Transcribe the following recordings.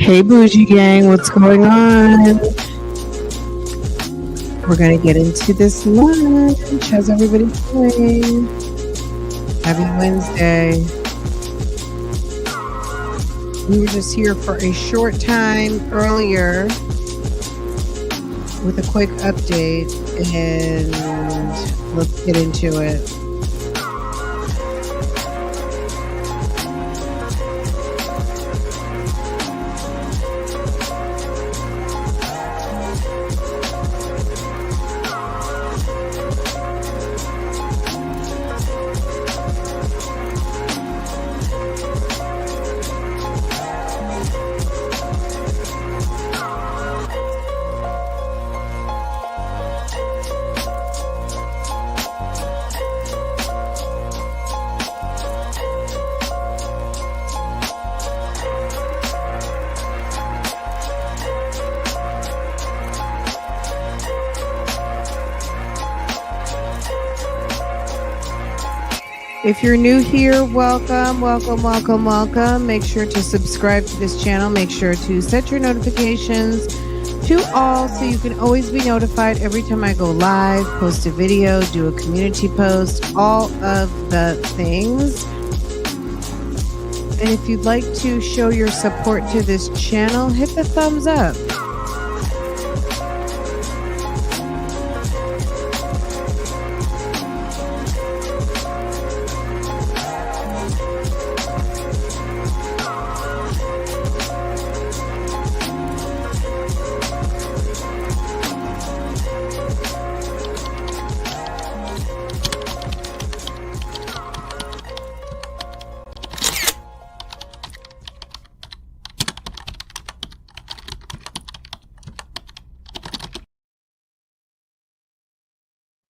Hey, Bougie gang, what's going on? We're going to get into this lunch. How's everybody doing? Happy Wednesday. We were just here for a short time earlier with a quick update, and let's get into it. If you're new here, welcome. Make sure to subscribe to this channel. Make sure to set your notifications to all so you can always be notified every time I go live, post a video, do a community post, all of the things. And if you'd like to show your support to this channel, hit the thumbs up.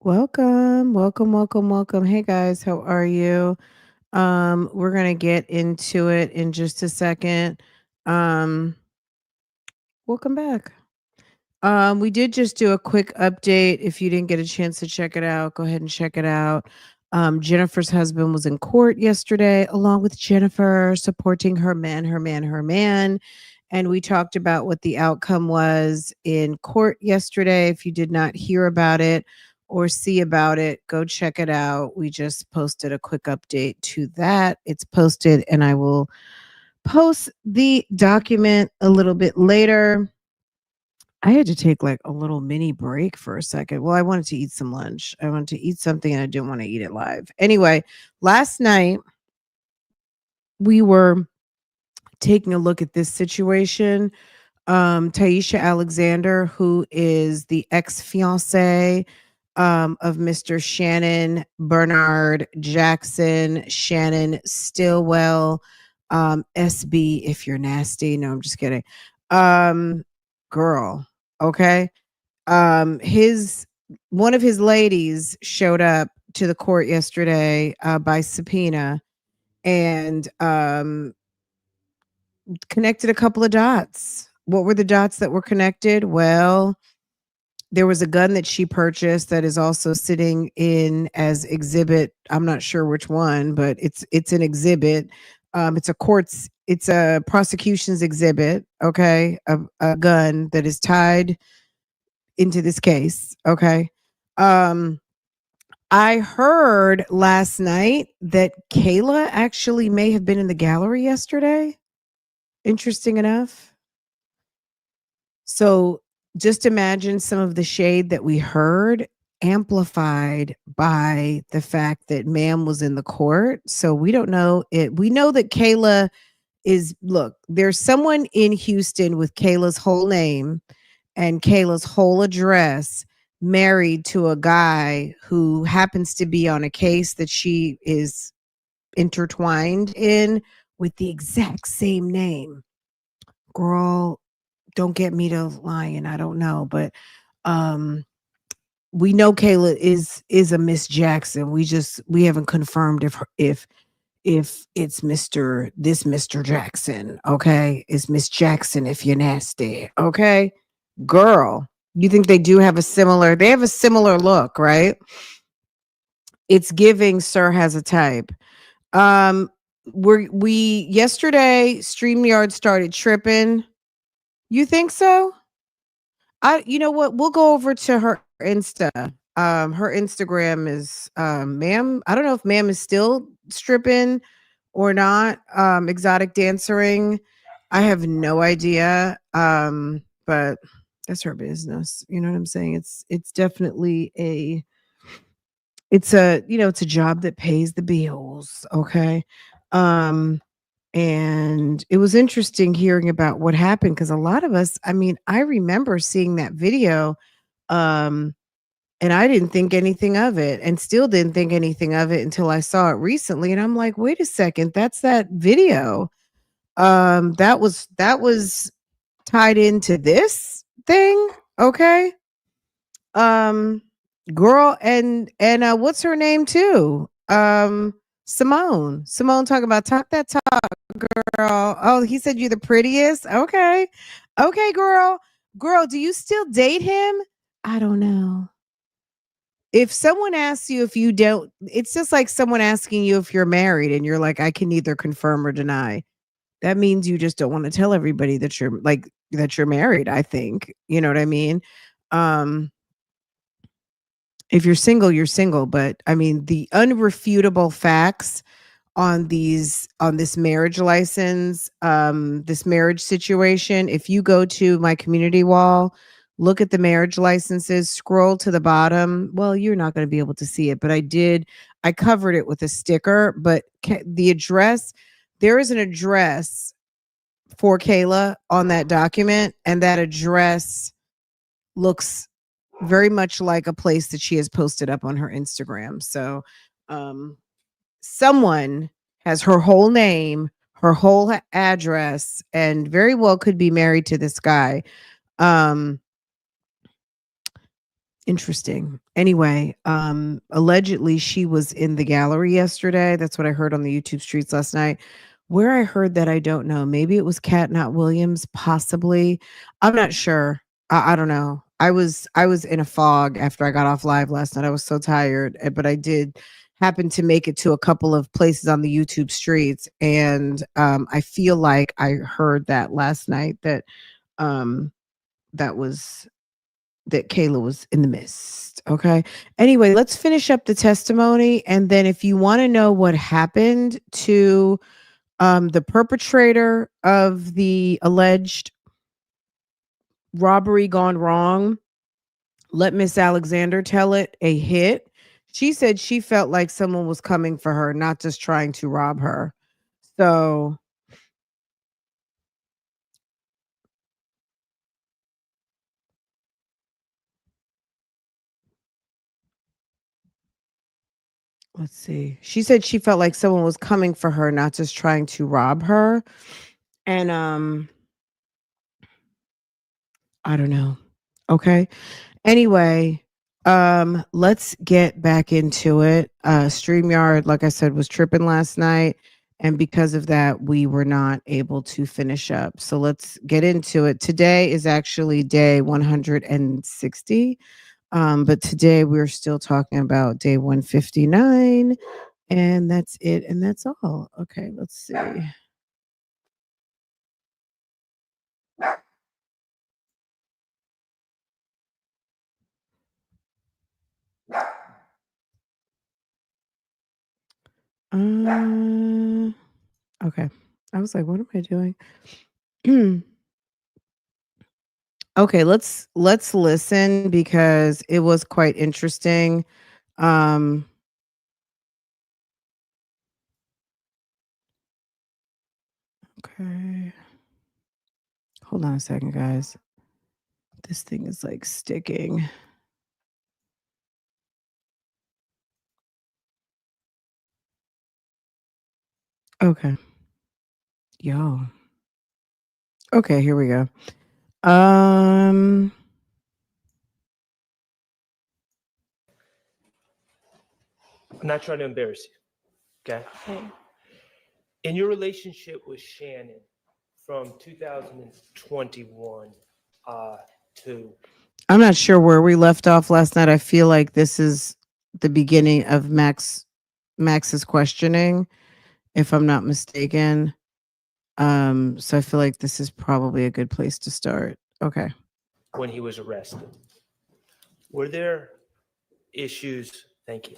Welcome. Hey guys, how are you? We're gonna get into it in just a second. Welcome back. We did just do a quick update. If you didn't get a chance to check it out, go ahead and check it out. Jennifer's husband was in court yesterday, along with Jennifer supporting her man. And we talked about what the outcome was in court yesterday. If you did not hear about it or see about it, go check it out. We just posted a quick update to that. It's posted, and I will post the document a little bit later. I had to take like a little mini break for a second. Well, I wanted to eat some lunch. I wanted to eat something and I didn't want to eat it live. Anyway, last night we were taking a look at this situation. Tyesha Alexander, who is the ex-fiance of Mr. Shannon Bernard Jackson, Shannon Stillwell, SB, if you're nasty. No, I'm just kidding. Girl. Okay. His one of his ladies showed up to the court yesterday by subpoena and connected a couple of dots. What were the dots that were connected? Well, there was a gun that she purchased that is also sitting in as exhibit. I'm not sure which one, but it's an exhibit. It's a prosecution's exhibit, okay? A gun that is tied into this case, okay? I heard last night that Kayla actually may have been in the gallery yesterday. Interesting enough. So just imagine some of the shade that we heard amplified by the fact that ma'am was in the court. So we don't know it. We know that Kayla look, there's someone in Houston with Kayla's whole name and Kayla's whole address, married to a guy who happens to be on a case that she is intertwined in with the exact same name. Girl, don't get me to lying. I don't know, but we know Kayla is a Miss Jackson. We haven't confirmed if it's Mr. Jackson, okay? It's Miss Jackson if you're nasty, okay? Girl, you think they have a similar look, right? It's giving Sir has a type. We yesterday StreamYard started tripping. You think so? You know what? We'll go over to her Insta. Her Instagram is ma'am. I don't know if ma'am is still stripping or not. Exotic dancing. I have no idea. But that's her business. You know what I'm saying? It's definitely it's a job that pays the bills. Okay. Um and it was interesting hearing about what happened because a lot of us, I mean, I remember seeing that video, um, and I didn't think anything of it and still didn't think anything of it until I saw it recently. And I'm like, wait a second, that's that video. That was tied into this thing. Okay. Um, girl, and what's her name too? Simone. Simone talking about talk that talk, girl. Oh, he said you're the prettiest. Okay. Okay, girl. Girl, do you still date him? I don't know. If someone asks you if you don't, it's just like someone asking you if you're married and you're like, I can neither confirm or deny. That means you just don't want to tell everybody that you're like that you're married, I think. You know what I mean? Um, if you're single, you're single. But I mean, the unrefutable facts on this marriage license, this marriage situation, if you go to my community wall, look at the marriage licenses, scroll to the bottom. Well, you're not going to be able to see it, but I covered it with a sticker, but the address, there is an address for Kayla on that document, and that address looks very much like a place that she has posted up on her Instagram. So, um, someone has her whole name, her whole address, and very well could be married to this guy. Um, Interesting. Anyway, allegedly she was in the gallery yesterday. That's what I heard on the YouTube streets last night. Where I heard that, I don't know. Maybe it was Cat Not Williams, possibly. I'm not sure. I don't know. I was in a fog after I got off live last night. I was so tired, but I did happen to make it to a couple of places on the YouTube streets, and I feel like I heard that last night um, that was that Kayla was in the midst. Okay. Anyway, let's finish up the testimony. And then if you want to know what happened to the perpetrator of the alleged robbery gone wrong, let Miss Alexander tell it a hit. She said she felt like someone was coming for her, not just trying to rob her. So let's see. She said she felt like someone was coming for her, not just trying to rob her. And I don't know. Okay. Anyway, let's get back into it. StreamYard, like I said, was tripping last night. And because of that, we were not able to finish up. So let's get into it. Today is actually day 160. But today we're still talking about day 159. And that's it. And that's all. Okay, let's see. Uh, okay. I was like, what am I doing? Okay, let's listen because it was quite interesting. Um, okay. Hold on a second, guys. This thing is like sticking. Okay. Yo. Okay, here we go. Um, I'm not trying to embarrass you. Okay. In your relationship with Shannon from 2021 to I'm not sure where we left off last night. I feel like this is the beginning of Max's questioning, if I'm not mistaken. So I feel like this is probably a good place to start. Okay. when he was arrested. Were there issues, thank you,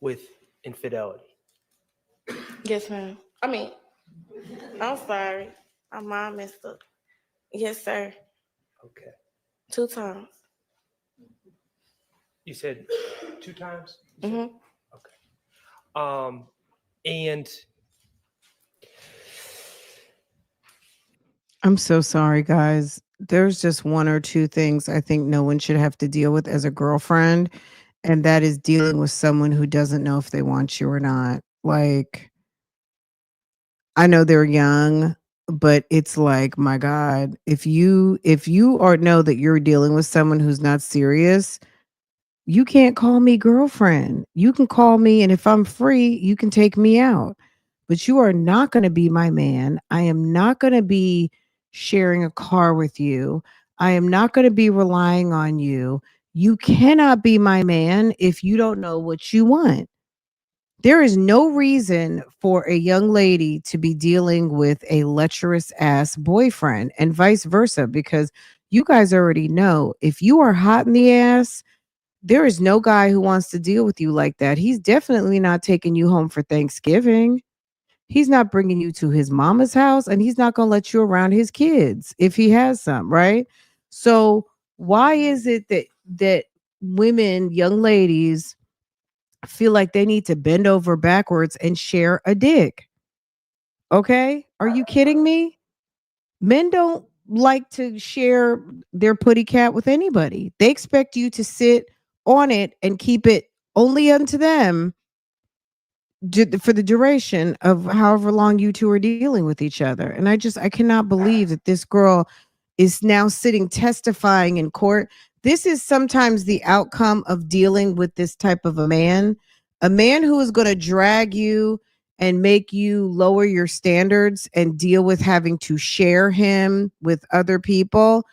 with infidelity? Yes, ma'am. I mean, I'm sorry. My mom messed up. Yes, sir. Okay. 2 times. You said 2 times? You said? Mm-hmm. Okay. And I'm so sorry, guys. There's just one or two things I think no one should have to deal with as a girlfriend, and that is dealing with someone who doesn't know if they want you or not. Like, I know they're young, but it's like, my God, if you are know that you're dealing with someone who's not serious, you can't call me girlfriend. You can call me, and if I'm free, you can take me out. But you are not going to be my man. I am not going to be sharing a car with you. I am not going to be relying on you. You cannot be my man if you don't know what you want. There is no reason for a young lady to be dealing with a lecherous ass boyfriend and vice versa, because you guys already know if you are hot in the ass, there is no guy who wants to deal with you like that. He's definitely not taking you home for Thanksgiving. He's not bringing you to his mama's house, and he's not going to let you around his kids if he has some, right? So why is it that women, young ladies, feel like they need to bend over backwards and share a dick? Okay? Are you kidding me? Men don't like to share their putty cat with anybody. They expect you to sit on it and keep it only unto them for the duration of however long you two are dealing with each other. And I cannot believe that this girl is now sitting testifying in court. This is sometimes the outcome of dealing with this type of a man who is going to drag you and make you lower your standards and deal with having to share him with other people,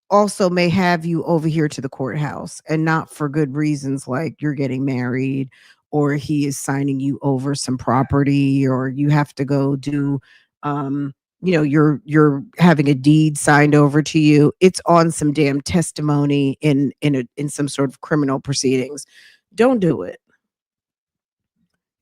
also may have you over here to the courthouse, and not for good reasons, like you're getting married or he is signing you over some property, or you have to go do you're having a deed signed over to you. It's on some damn testimony in some sort of criminal proceedings. Don't do it.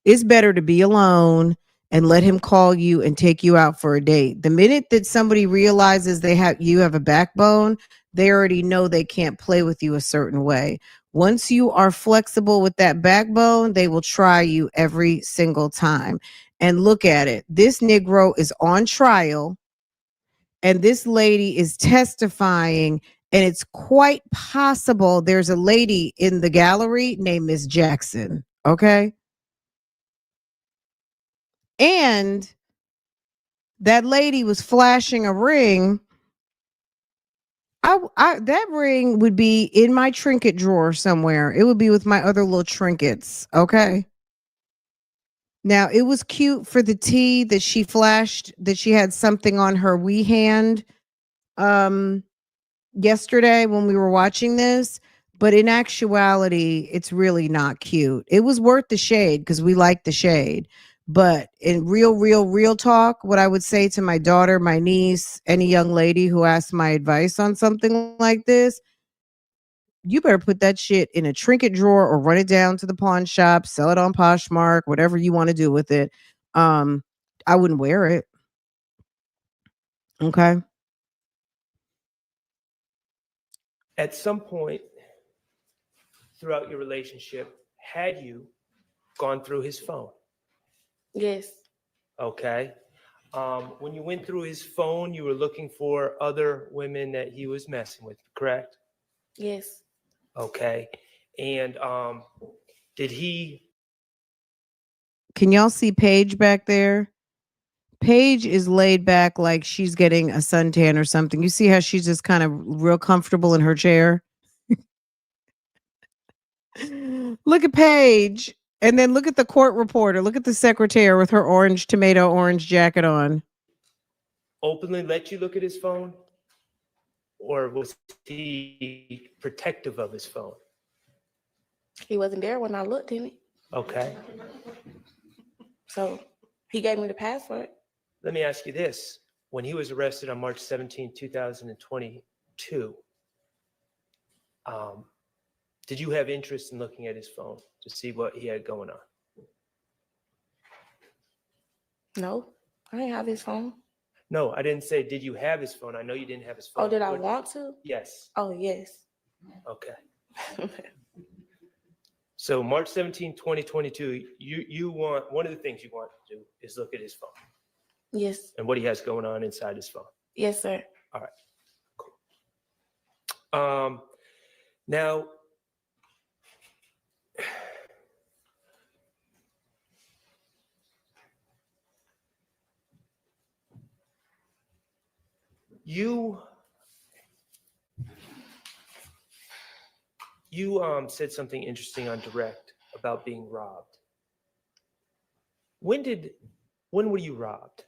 It's better to be alone and let him call you and take you out for a date. The minute that somebody realizes you have a backbone, they already know they can't play with you a certain way. Once you are flexible with that backbone, they will try you every single time. And look at it. This Negro is on trial, and this lady is testifying, and it's quite possible there's a lady in the gallery named Miss Jackson. Okay. And that lady was flashing a ring. That ring would be in my trinket drawer somewhere. It would be with my other little trinkets. Okay. Now it was cute for the tea that she flashed, that she had something on her wee hand um yesterday when we were watching this, but in actuality, it's really not cute. It was worth the shade because we like the shade. But in real talk, what I would say to my daughter, my niece, any young lady who asks my advice on something like this, you better put that shit in a trinket drawer or run it down to the pawn shop, sell it on Poshmark, whatever you want to do with it. Um, I wouldn't wear it. Okay. at some point throughout your relationship, had you gone through his phone? Yes. Okay. When you went through his phone, you were looking for other women that he was messing with, correct? Yes. Okay. And did he? Can y'all see Paige back there? Paige is laid back like she's getting a suntan or something. You see how she's just kind of real comfortable in her chair? Look at Paige. And then look at the court reporter. Look at the secretary with her orange tomato orange jacket on. Openly let you look at his phone, or was he protective of his phone? He wasn't there when I looked in it. Okay. So he gave me the password. let me ask you this. When he was arrested on March 17, 2022, did you have interest in looking at his phone to see what he had going on? No, I didn't have his phone. No, I didn't say, did you have his phone? I know you didn't have his phone. Oh, did I want to? Yes. Oh, yes. Okay. So March 17, 2022, you want, one of the things you want to do is look at his phone Yes. and what he has going on inside his phone. Yes, sir. All right, cool. Now, you said something interesting on direct about being robbed. When were you robbed?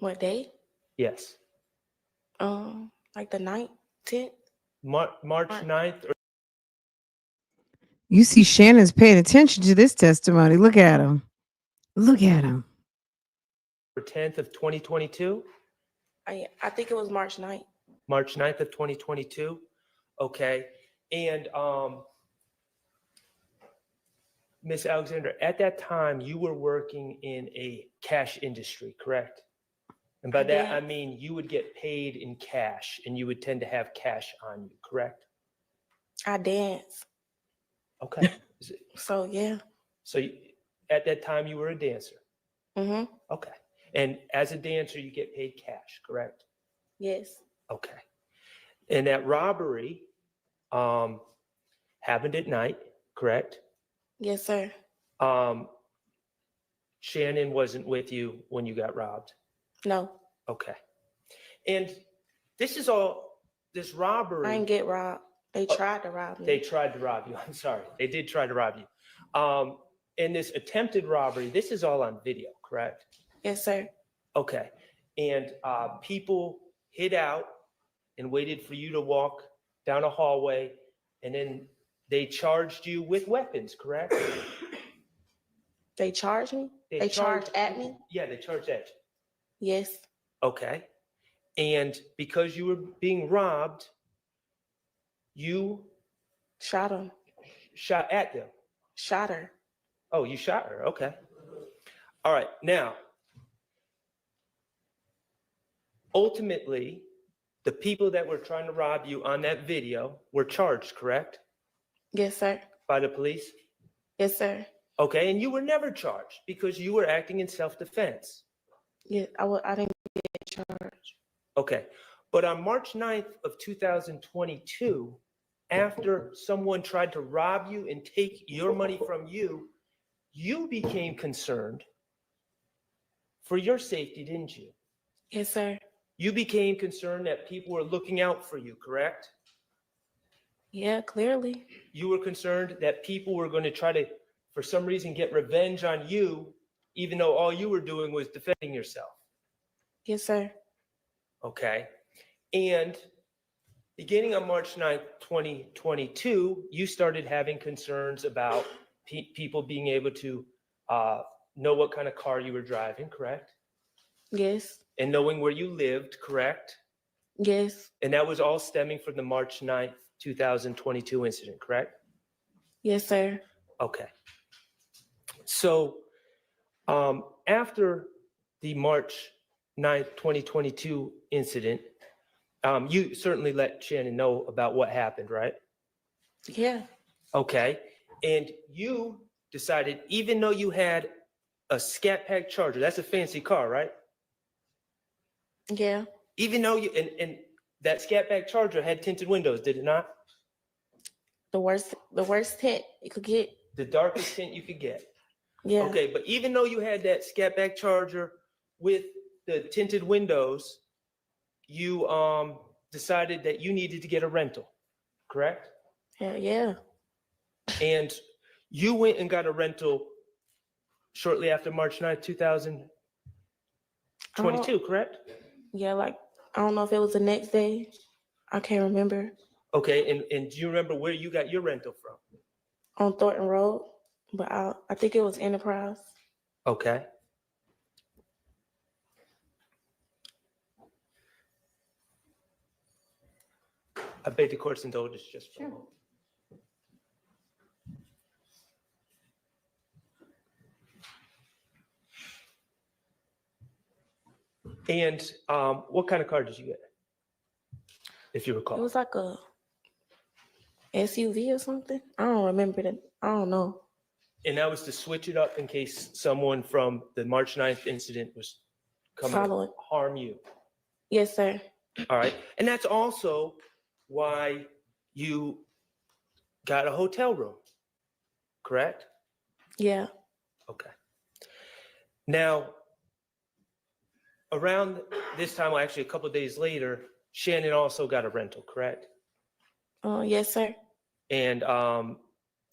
What day? Yes. Like the 9th, 10th? March 9th or You see, Shannon's paying attention to this testimony. Look at him. Look at him. 10th of 2022? I think it was March 9th. March 9th of 2022? Okay. And Miss Alexander, at that time, you were working in a cash industry, correct? And by that, I mean you would get paid in cash and you would tend to have cash on you, correct? I dance. Okay. So, yeah. So at that time, you were a dancer? Mm-hmm. Okay. And as a dancer, you get paid cash, correct? Yes. Okay. And that robbery happened at night, correct? Yes, sir. Shannon wasn't with you when you got robbed? No. Okay. And this robbery. I didn't get robbed. They tried to rob me. They tried to rob you. I'm sorry. They did try to rob you. And this attempted robbery, this is all on video, correct? Yes, sir. Okay. And people hid out and waited for you to walk down a hallway, and then they charged you with weapons, correct? They charged me? They charged at me? Yeah, they charged at you. Yes. Okay. And because you were being robbed, you shot him. Shot at them. Shot her. Oh, you shot her. Okay. All right. Now, ultimately, the people that were trying to rob you on that video were charged, correct? Yes, sir. By the police? Yes, sir. Okay. And you were never charged because you were acting in self-defense. Yeah, I didn't get charged. Okay. But on March 9th of 2022, after someone tried to rob you and take your money from you, you became concerned for your safety, didn't you? Yes, sir. You became concerned that people were looking out for you, correct? Yeah, clearly. You were concerned that people were going to try to, for some reason, get revenge on you, even though all you were doing was defending yourself. Yes, sir. Okay. And beginning on March 9th, 2022, you started having concerns about people being able to know what kind of car you were driving, correct? Yes. And knowing where you lived, correct? Yes. And that was all stemming from the March 9th, 2022 incident, correct? Yes, sir. Okay. So after the March 9th, 2022 incident, you certainly let Shannon know about what happened, right? Yeah. Okay. And you decided, even though you had a Scat Pack Charger, that's a fancy car, right? Yeah. Even though and that Scat Pack Charger had tinted windows, did it not? The worst tint you could get. The darkest tint you could get. Yeah. Okay, but even though you had that Scat Pack Charger with the tinted windows, you decided that you needed to get a rental, correct? Yeah. And you went and got a rental shortly after March 9th, 2022, correct? Yeah, like, I don't know if it was the next day. I can't remember. Okay, and do you remember where you got your rental from? On Thornton Road, but I think it was Enterprise. Okay. I beg the court's indulgence just for a moment. And what kind of car did you get, if you recall? It was like a SUV or something. I don't remember that. I don't know. And that was to switch it up in case someone from the March 9th incident was coming Following. to harm you. Yes, sir. All right. And that's also why you got a hotel room, correct? Yeah. Okay. Now, around this time, well, actually a couple of days later, Shannon also got a rental, correct? Yes, sir. And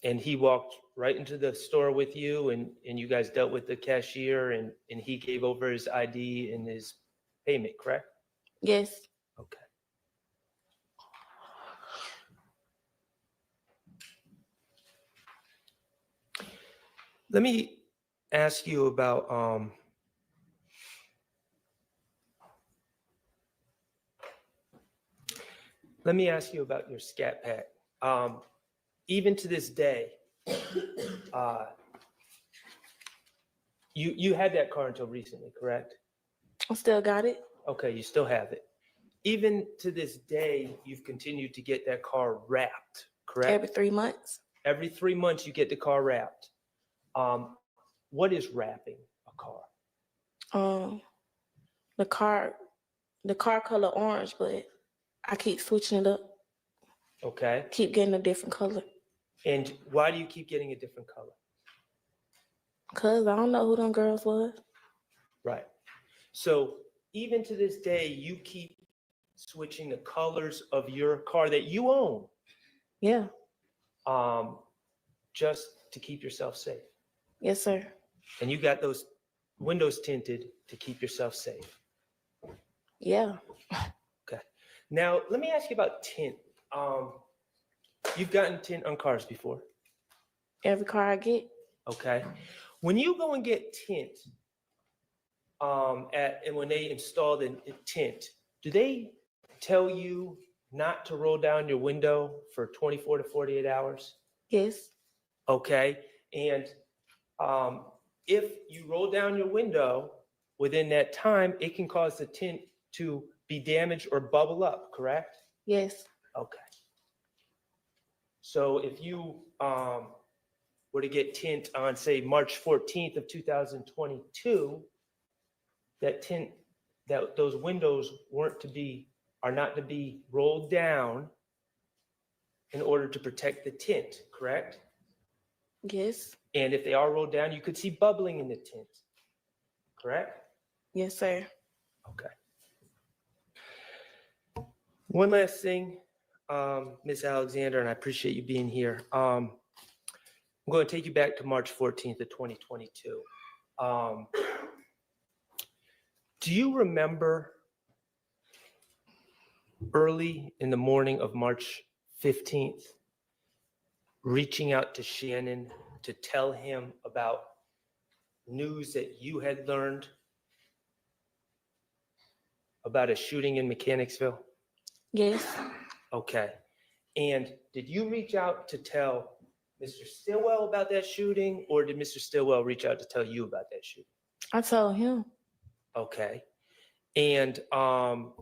he walked right into the store with you, and you guys dealt with the cashier, and he gave over his ID and his payment, correct? Yes. Okay. Let me ask you about your Scat Pack. Even to this day, you had that car until recently, correct? I still got it. Okay, you still have it. Even to this day, you've continued to get that car wrapped, correct? Every 3 months. Every 3 months, you get the car wrapped. What is wrapping a car? The car color orange, but I keep switching it up. Okay. Keep getting a different color. And why do you keep getting a different color? Cause I don't know who them girls was. Right. So even to this day, you keep switching the colors of your car that you own. Yeah. Just to keep yourself safe. Yes, sir. And you got those windows tinted to keep yourself safe. Yeah. Okay. Now, let me ask you about tint. You've gotten tint on cars before. Every car I get. Okay. When you go and get tint, and when they install the tint, do they tell you not to roll down your window for 24 to 48 hours? Yes. Okay. And if you roll down your window within that time, it can cause the tint to be damaged or bubble up, correct? Yes. Okay. So if you were to get tint on, say, March 14th of 2022, that tint, that those windows are not to be rolled down in order to protect the tint, correct? Yes. And if they are rolled down, you could see bubbling in the tint, correct? Yes, sir. Okay. One last thing, Ms. Alexander, and I appreciate you being here. I'm going to take you back to March 14th of 2022. Do you remember early in the morning of March 15th, reaching out to Shannon to tell him about news that you had learned about a shooting in Mechanicsville? Yes. Okay. And did you reach out to tell Mr. Stillwell about that shooting, or did Mr. Stillwell reach out to tell you about that shooting? I told him. Okay. And tell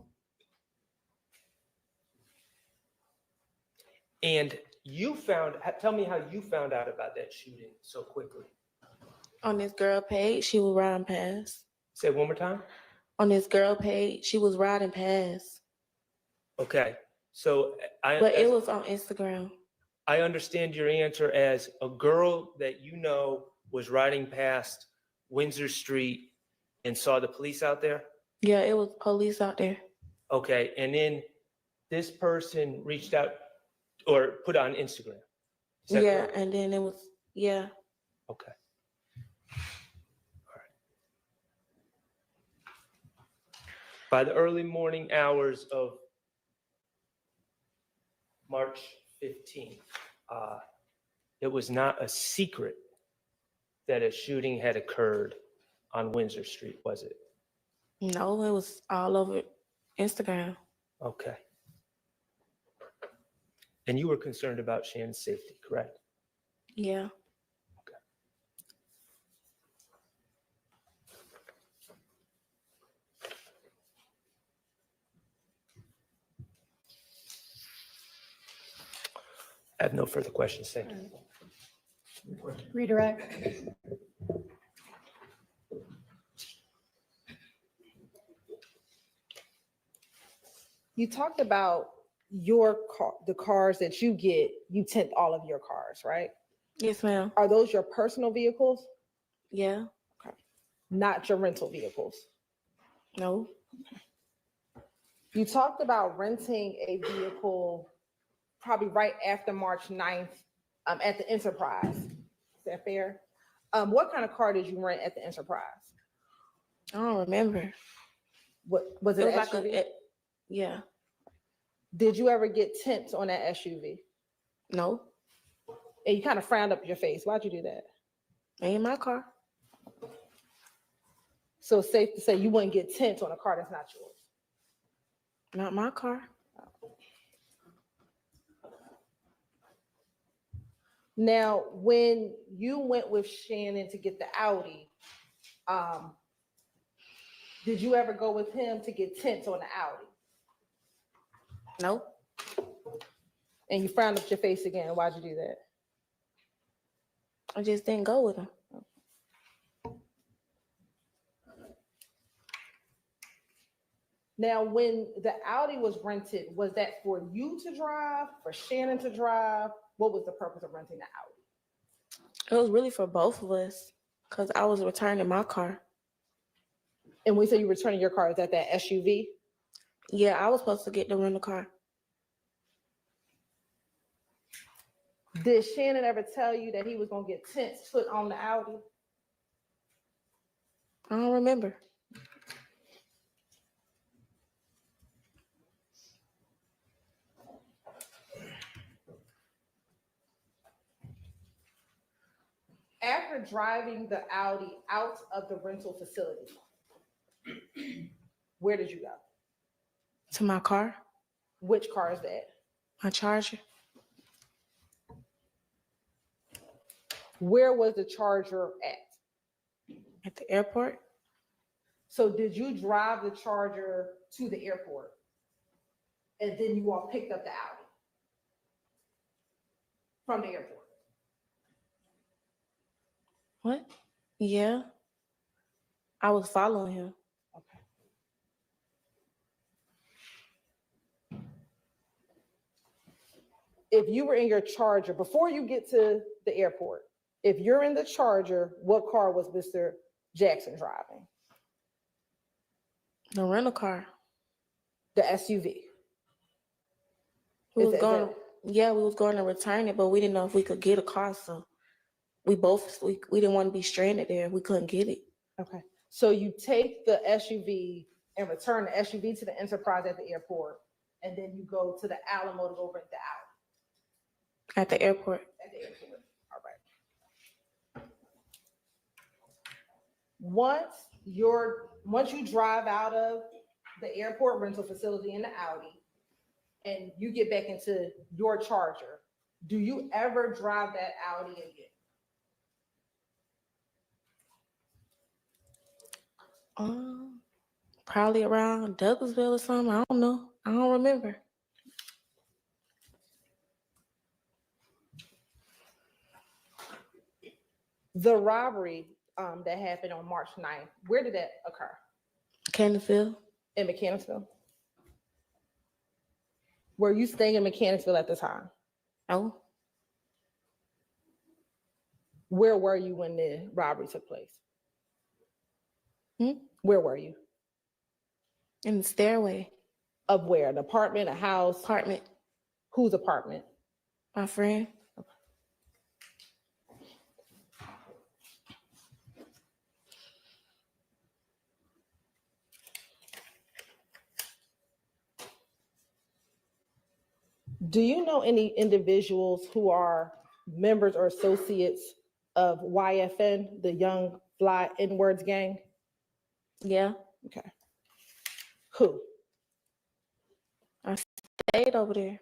me how you found out about that shooting so quickly. On this girl page, she was riding past. Say it one more time. On this girl page, she was riding past. Okay. So But it was on Instagram. I understand your answer as a girl that you know was riding past Windsor Street and saw the police out there? Yeah, it was police out there. Okay. And then this person reached out or put on Instagram. Is that Yeah, correct? and then it was, yeah. Okay. All right. By the early morning hours of March 15th, it was not a secret that a shooting had occurred on Windsor Street, was it? No, it was all over Instagram. Okay. And you were concerned about Shannon's safety, correct? Yeah. I have no further questions. Thank you. Redirect. You talked about your car, the cars that you get, you tint all of your cars, right? Yes, ma'am. Are those your personal vehicles? Yeah. Okay. Not your rental vehicles. No. You talked about renting a vehicle probably right after March 9th at the Enterprise. Is that fair? What kind of car did you rent at the Enterprise? I don't remember. What was it? It was An like SUV? yeah. Did you ever get tints on that SUV? No. And you kind of frowned up your face. Why'd you do that? Ain't my car. So it's safe to say you wouldn't get tints on a car that's not yours. Not my car. Now, when you went with Shannon to get the Audi, did you ever go with him to get tints on the Audi? No. And you frowned up your face again. Why'd you do that? I just didn't go with him. Now, when the Audi was rented, was that for you to drive, for Shannon to drive? What was the purpose of renting the Audi? It was really for both of us because I was returning my car. And when you say you returning your car, is that SUV? Yeah, I was supposed to get the rental car. Did Shannon ever tell you that he was going to get tints put on the Audi? I don't remember. After driving the Audi out of the rental facility, where did you go? To my car, Which car is that? my Charger. Where was the Charger at? At the airport. So did you drive the Charger to the airport? And then you all picked up the Audi from the airport? What? Yeah. I was following him. Okay. If you were in your Charger, before you get to the airport, if you're in the Charger, what car was Mr. Jackson driving? The rental car. The SUV. We Is was that- going. that- Yeah, we was going to return it, but we didn't know if we could get a car, so we didn't want to be stranded there. We couldn't get it. Okay. So you take the SUV and return the SUV to the Enterprise at the airport, and then you go to the Alamo to go rent the Audi At the airport. at the airport. All right. Once you drive out of the airport rental facility in the Audi and you get back into your Charger, do you ever drive that Audi again? Probably around Douglasville or something. I don't know. I don't remember. The robbery that happened on March 9th, where did that occur? Canterville. In Mechanicsville? Were you staying in Mechanicsville at the time? No. Where were you when the robbery took place? Where were you? In the stairway. Of where? An apartment, a house? Apartment. Whose apartment? My friend. Do you know any individuals who are members or associates of YFN, the Young Fly N-Words gang? Yeah. Okay. Who? Stayed over there.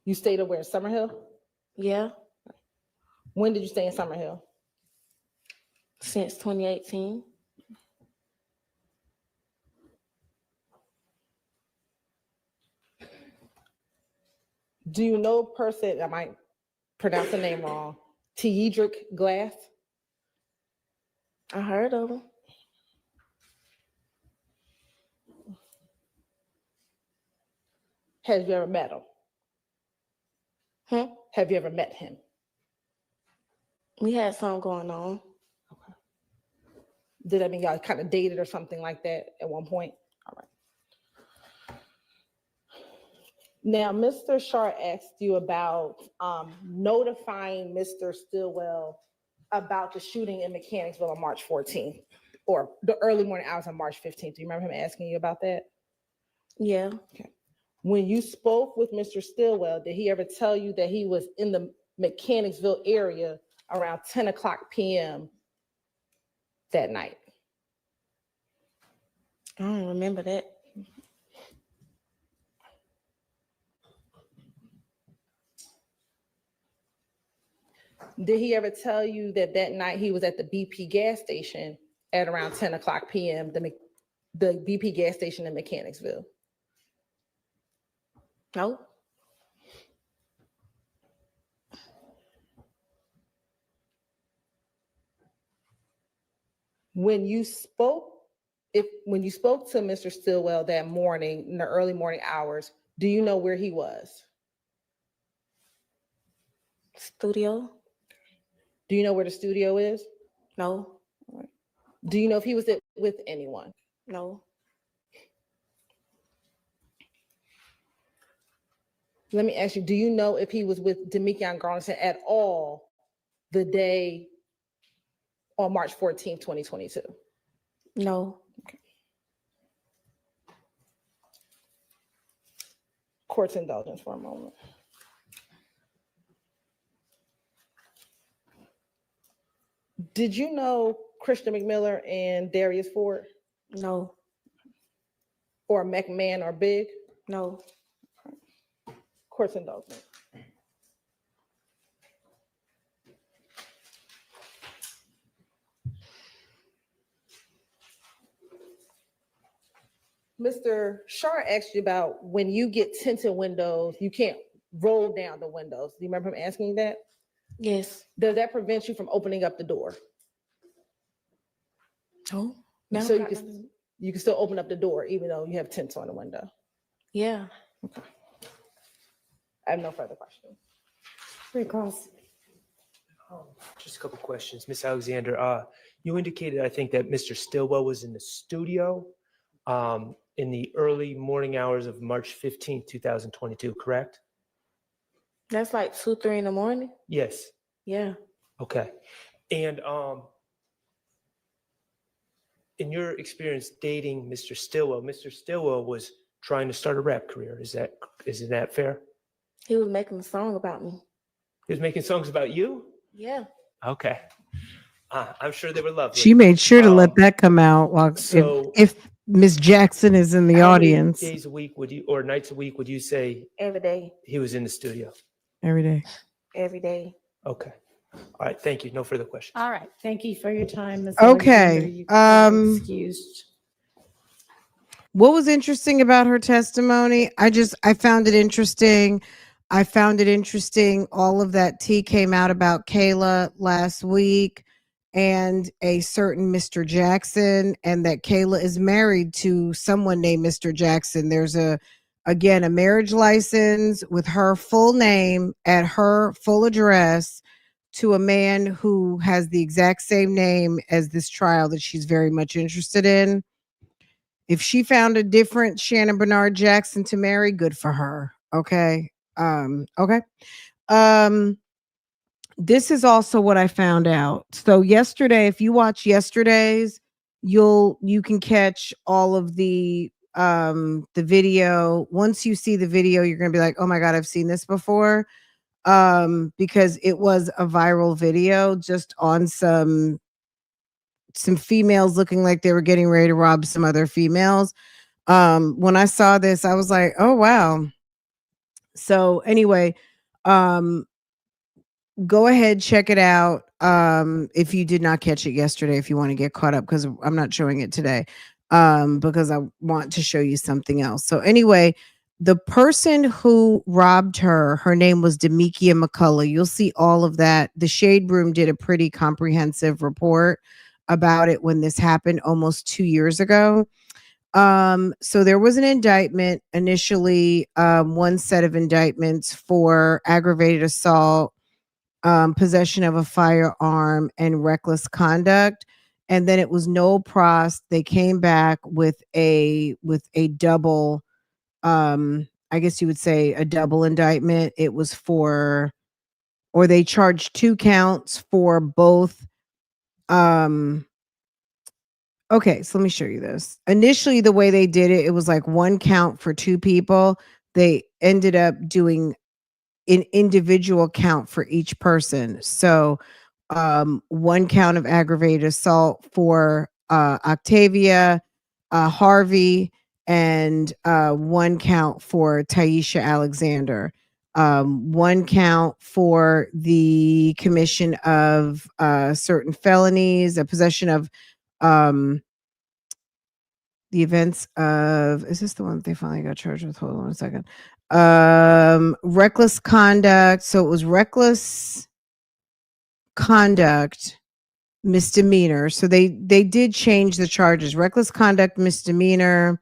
You stayed over in Summerhill? Yeah, When did you stay in Summerhill? since 2018. Do you know a person, I might pronounce the name wrong, Tyesha Glass? I heard of him. Have you ever met him? Hmm? Have you ever met him? We had something going on. Did that mean y'all kind of dated or something like that at one point? All right. Now, Mr. Shar asked you about notifying Mr. Stillwell about the shooting in Mechanicsville on March 14th or the early morning hours on March 15th. Do you remember him asking you about that? Yeah, When you spoke with Mr. Stillwell, did he ever tell you that he was in the Mechanicsville area around 10 o'clock p.m. that night? I don't remember that. Did he ever tell you that that night he was at the BP gas station at around 10 o'clock p.m., the BP gas station in Mechanicsville? No, When you spoke to Mr. Stillwell that morning in the early morning hours, do you know where he was? studio. Do you know where the studio is? No, Do you know if he was with anyone? no, Let me ask you, do you know if he was with Demikion Garlington at all the day on March 14th, 2022? no. Court's indulgence for a moment. Did you know Christian McMiller and Darius Ford, No, or McMahon or Big? no. Court's indulgence. Mr. Shar asked you about when you get tinted windows, you can't roll down the windows. Do you remember him asking you that? Yes. Does that prevent you from opening up the door? No. No. So you can still open up the door even though you have tints on the window. Yeah. I have no further questions. Francoise. Just a couple questions. Miss Alexander, you indicated, I think, that Mr. Stillwell was in the studio in the early morning hours of March 15th, 2022, correct? That's like 2, 3 in the morning. Yes. Yeah. Okay. And in your experience dating Mr. Stillwell was trying to start a rap career. Isn't that fair? He was making a song about me. He was making songs about you? Yeah. Okay. I'm sure they were lovely. She made sure to let that come out while So if Miss Jackson is in the how many audience days a week would you, or nights a week would you say Every day. he was in the studio? every day. Every day. Okay. All right. Thank you. No further questions. All right. Thank you for your time, Ms. Okay, Alexander. You are excused. What was interesting about her testimony? I found it interesting. I found it interesting. All of that tea came out about Kayla last week and a certain Mr. Jackson, and that Kayla is married to someone named Mr. Jackson. There's a marriage license with her full name at her full address to a man who has the exact same name as this trial that she's very much interested in. If she found a different Shannon Bernard Jackson to marry, good for her. Okay. Okay. Um, this is also what I found out. So yesterday, if you watch yesterday's, you can catch all of the video. Once you see the video, you're gonna be like, oh my God, I've seen this before. Because it was a viral video just on some females looking like they were getting ready to rob some other females. When I saw this, I was like, oh wow. So anyway, um, go ahead, check it out. If you did not catch it yesterday, if you want to get caught up, because I'm not showing it today. Because I want to show you something else. So anyway, the person who robbed her, her name was Demikia McCullough. You'll see all of that. The Shade Room did a pretty comprehensive report about it when this happened almost 2 years ago. So there was an indictment initially, one set of indictments for aggravated assault, possession of a firearm, and reckless conduct. And then it was no pros. They came back with a double, I guess you would say a double indictment. It was for, or they charged 2 counts for both. Okay, so let me show you this. Initially, the way they did it, it was like 1 count for 2 people. They ended up doing an individual count for each person. So 1 count of aggravated assault for Octavia, Harvey, and 1 count for Tyesha Alexander. 1 count for the commission of certain felonies, a possession of um the events of, is this the one that they finally got charged with? Hold on a second. Reckless conduct. So it was reckless conduct misdemeanor. So they did change the charges. Reckless conduct misdemeanor.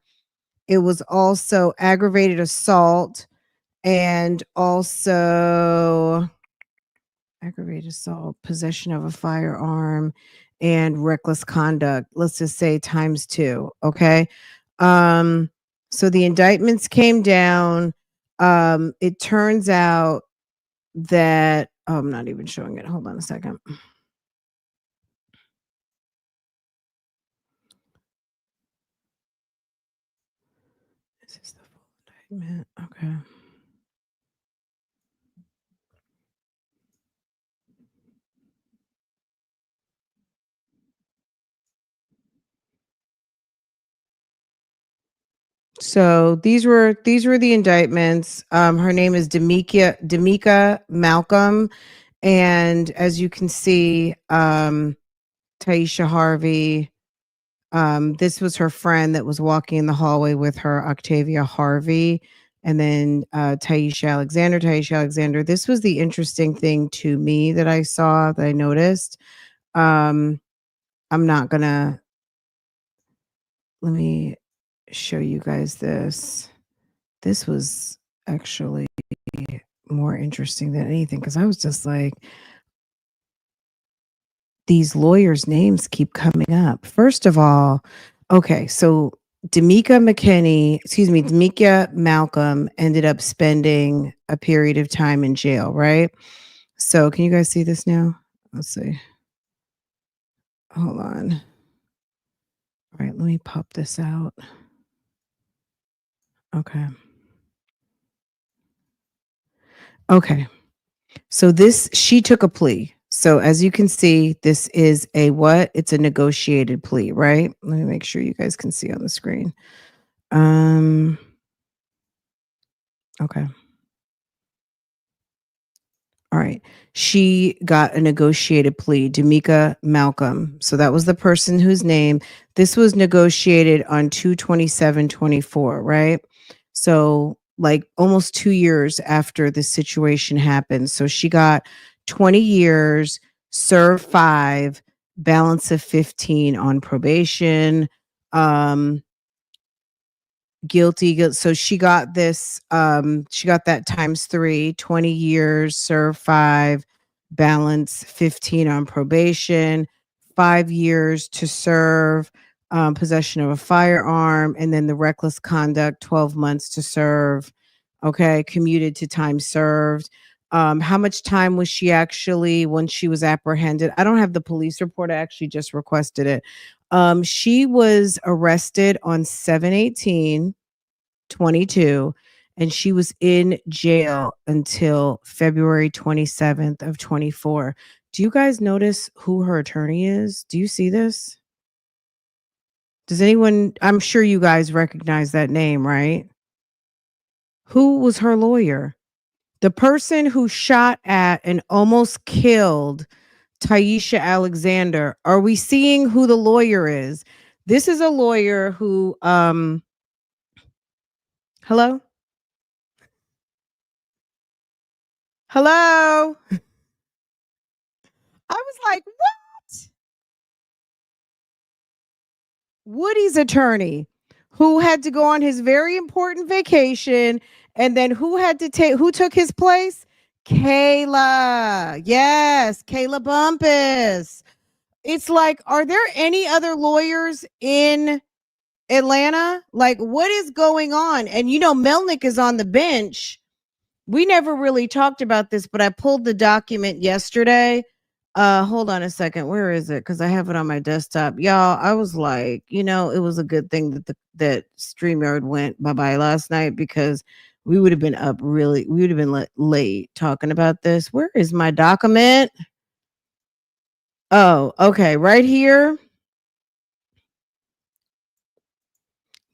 It was also aggravated assault and also aggravated assault, possession of a firearm, and reckless conduct. Let's just say times 2. Okay. So the indictments came down. It turns out that, oh, I'm not even showing it. Hold on a second. This is the full indictment. Okay. So these were the indictments. Her name is Demika Malcolm, and as you can see, Taisha Harvey. This was her friend that was walking in the hallway with her, Octavia Harvey, and then Taisha Alexander. Taisha Alexander. This was the interesting thing to me that I saw, that I noticed. I'm not gonna. Let me show you guys this. This was actually more interesting than anything, because I was just like, these lawyers' names keep coming up. First of all, okay, so Demika Malcolm ended up spending a period of time in jail, right? So can you guys see this now? Let's see. Hold on. All right, let me pop this out. Okay. Okay. So she took a plea. So as you can see, this is a what? It's a negotiated plea, right? Let me make sure you guys can see on the screen. Okay. All right. She got a negotiated plea, Demika Malcolm. So that was the person whose name. This was negotiated on 2/27/24, right? So like almost 2 years after this situation happened. So she got 20 years, served 5, balance of 15 on probation. Guilty. So she got this, she got that times 3, 20 years, serve 5, balance 15 on probation, 5 years to serve, possession of a firearm, and then the reckless conduct, 12 months to serve. Okay, commuted to time served. How much time was she actually when she was apprehended? I don't have the police report. I actually just requested it. She was arrested on 7/18/22, and she was in jail until February 27th of 24. Do you guys notice who her attorney is? Do you see this? Does anyone, I'm sure you guys recognize that name, right? Who was her lawyer? The person who shot at and almost killed Tyesha Alexander. Are we seeing who the lawyer is? This is a lawyer who hello? Hello? I was like, what? Woody's attorney who had to go on his very important vacation, and then who took his place? Kayla. Yes, Kayla Bumpus. It's like, are there any other lawyers in Atlanta? Like, what is going on? And Melnick is on the bench. We never really talked about this, but I pulled the document yesterday. Hold on a second. Where is it? Because I have it on my desktop. Y'all, I was like, it was a good thing that StreamYard went bye-bye last night, because we would have been late talking about this. Where is my document? Oh, okay. Right here.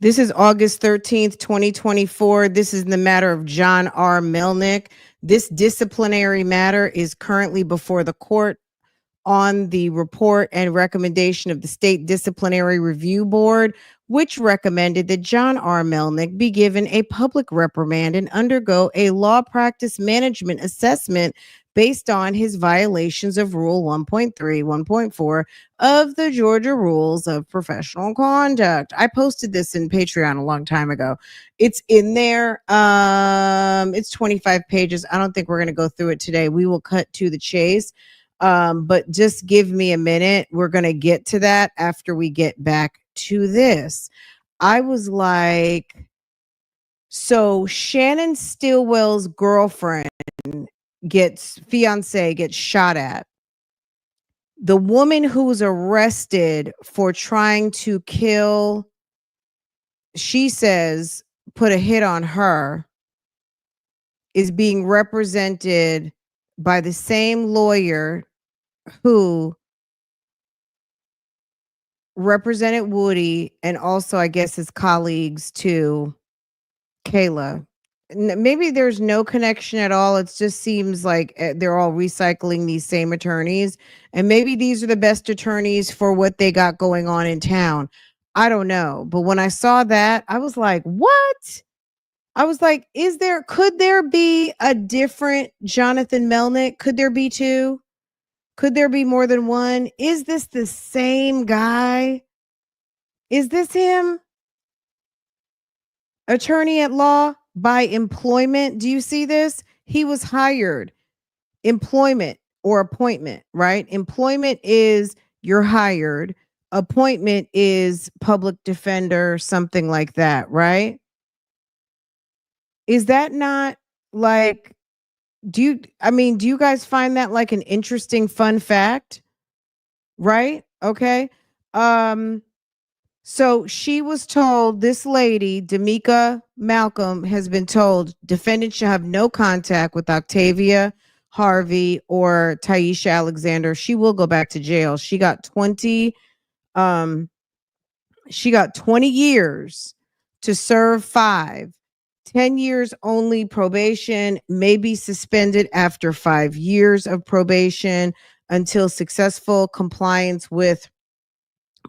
This is August 13th, 2024. This is the matter of John R. Melnick. This disciplinary matter is currently before the court on the report and recommendation of the State Disciplinary Review Board, which recommended that John R. Melnick be given a public reprimand and undergo a law practice management assessment based on his violations of Rule 1.3, 1.4 of the Georgia Rules of Professional Conduct. I posted this in Patreon a long time ago. It's in there. It's 25 pages. I don't think we're going to go through it today. We will cut to the chase. But just give me a minute. We're going to get to that after we get back to this. I was like, so Shannon Stillwell's girlfriend fiance gets shot at. The woman who was arrested for trying to kill, she says, put a hit on her, is being represented by the same lawyer who represented Woody, and also, I guess, his colleagues to Kayla. Maybe there's no connection at all. It just seems like they're all recycling these same attorneys. And maybe these are the best attorneys for what they got going on in town. I don't know. But when I saw that, I was like, what? I was like, could there be a different Jonathan Melnick? Could there be two? Could there be more than one? Is this the same guy? Is this him? Attorney at law by employment. Do you see this? He was hired. Employment or appointment, right? Employment is you're hired. Appointment is public defender, something like that, right? Is that not like, do you guys find that like an interesting fun fact? Right? Okay. So she was told, this lady, Damika Malcolm, has been told defendant shall have no contact with Octavia Harvey or Tyesha Alexander. She will go back to jail. She got 20 years to serve 5. 10 years only probation, may be suspended after 5 years of probation until successful compliance with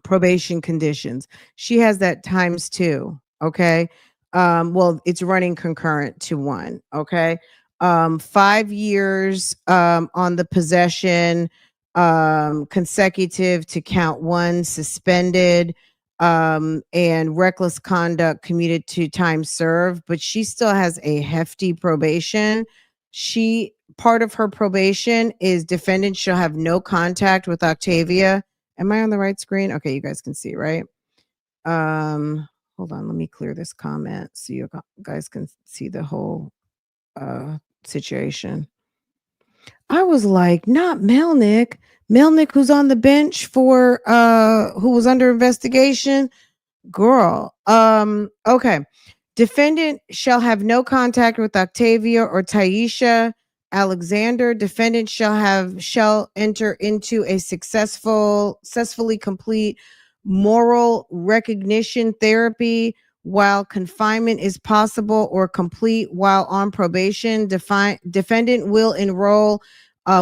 probation conditions. She has that times 2. Okay. Well, it's running concurrent to 1. Okay. 5 years on the possession, consecutive to count 1, suspended, and reckless conduct commuted to time served. But she still has a hefty probation. Part of her probation is defendant shall have no contact with Octavia. Am I on the right screen? Okay, you guys can see, right? Hold on, let me clear this comment so you guys can see the whole situation. I was like, not Melnick. Melnick, who's on the bench for who was under investigation. Girl. Okay. Defendant shall have no contact with Octavia or Tyesha Alexander. Defendant shall enter into a successfully complete moral recognition therapy while confinement is possible or complete while on probation. Defendant will enroll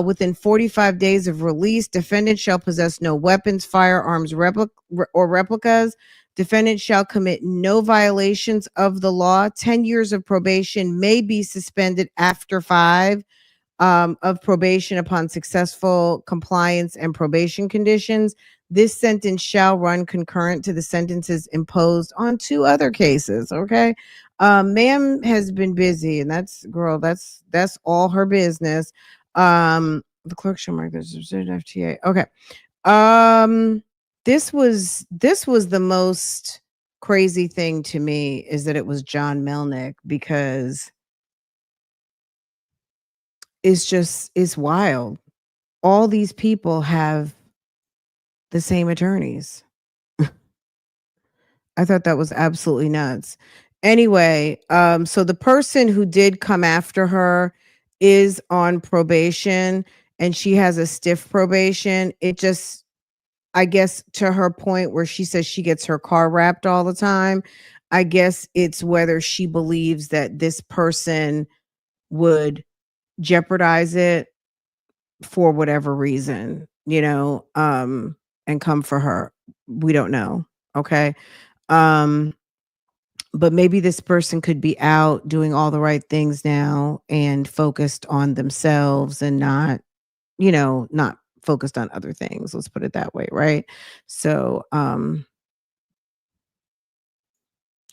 within 45 days of release. Defendant shall possess no weapons, firearms, or replicas. Defendant shall commit no violations of the law. 10 years of probation may be suspended after 5 of probation upon successful compliance and probation conditions. This sentence shall run concurrent to the sentences imposed on 2 other cases. Okay. Ma'am has been busy, and that's all her business. The clerk shall mark this FTA. Okay. This was the most crazy thing to me, is that it was John Melnick, because it's wild. All these people have the same attorneys. I thought that was absolutely nuts. Anyway, so the person who did come after her is on probation, and she has a stiff probation. It just, I guess, to her point where she says she gets her car wrapped all the time, I guess it's whether she believes that this person would jeopardize it for whatever reason, and come for her. We don't know. Okay. Um, but maybe this person could be out doing all the right things now and focused on themselves, and not focused on other things. Let's put it that way, right? So,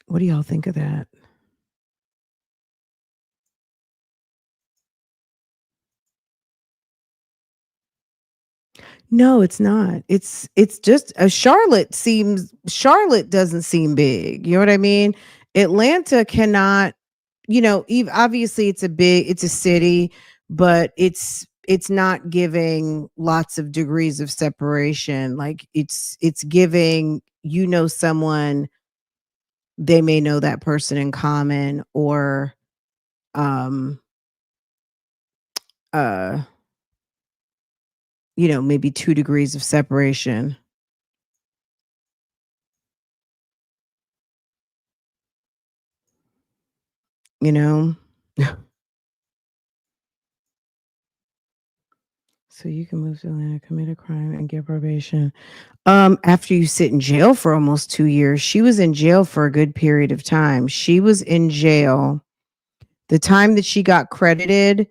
what do y'all think of that? No, it's not. It's just Charlotte doesn't seem big. You know what I mean? Atlanta cannot, obviously it's a city, but it's not giving lots of degrees of separation. Like it's giving, someone, they may know that person in common, or uh maybe 2 degrees of separation. You know? So you can move to Atlanta, commit a crime, and get probation. After you sit in jail for almost 2 years. She was in jail for a good period of time. She was in jail. The time that she got credited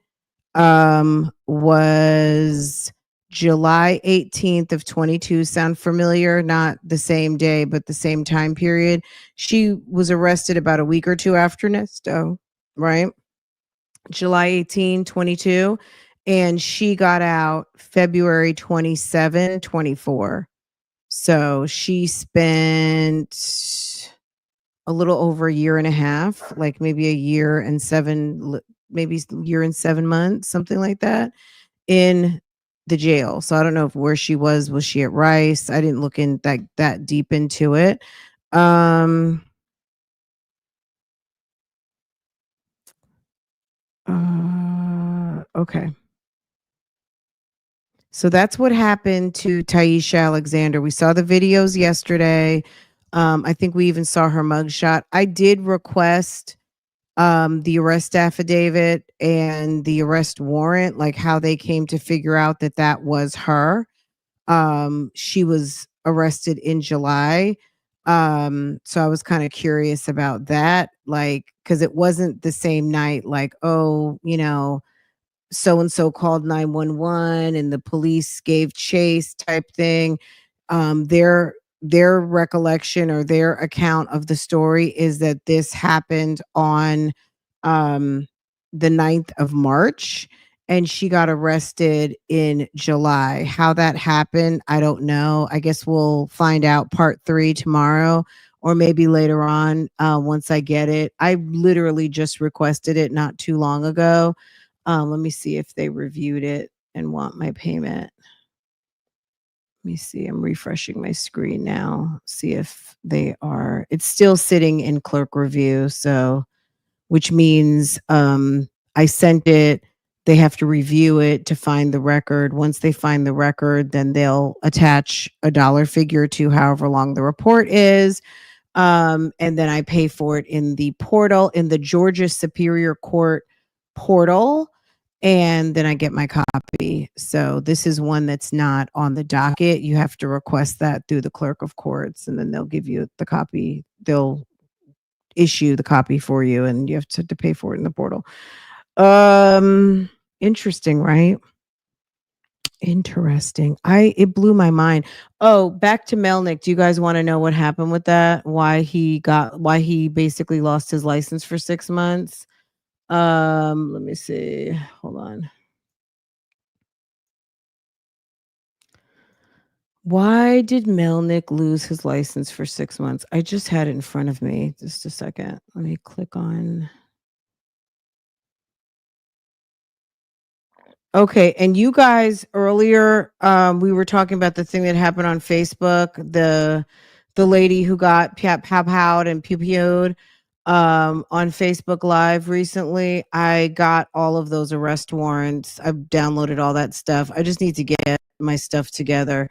was July 18th of 22. Sound familiar? Not the same day, but the same time period. She was arrested about a week or 2 after Nesto, right? July 18, 22. And she got out February 27, 24. So she spent a little over a year and a half, like maybe a year and 7 months, something like that, in the jail. So I don't know where she was. Was she at Rice? I didn't look in that deep into it. Okay. So that's what happened to Tyesha Alexander. We saw the videos yesterday. I think we even saw her mugshot. I did request the arrest affidavit and the arrest warrant, like how they came to figure out that was her. She was arrested in July. So I was kind of curious about that, like, because it wasn't the same night, like, oh, so and so called 911 and the police gave chase type thing. Their recollection or their account of the story is that this happened on the 9th of March, and she got arrested in July. How that happened, I don't know. I guess we'll find out part 3 tomorrow, or maybe later on, once I get it. I literally just requested it not too long ago. Let me see if they reviewed it and want my payment. Let me see. I'm refreshing my screen now. See if they are. It's still sitting in clerk review. So, which means I sent it. They have to review it to find the record. Once they find the record, then they'll attach a dollar figure to however long the report is. And then I pay for it in the portal, in the Georgia Superior Court portal, and then I get my copy. So this is one that's not on the docket. You have to request that through the clerk of courts, and then they'll give you the copy. They'll issue the copy for you, and you have to pay for it in the portal. Interesting, right? Interesting. It blew my mind. Oh, back to Melnick. Do you guys want to know what happened with that? Why he basically lost his license for 6 months? Let me see. Hold on. Why did Melnick lose his license for 6 months? I just had it in front of me. Just a second. Let me click on. Okay, and you guys earlier, we were talking about the thing that happened on Facebook, the lady who got powed and pew-pewed on Facebook Live recently. I got all of those arrest warrants. I've downloaded all that stuff. I just need to get my stuff together.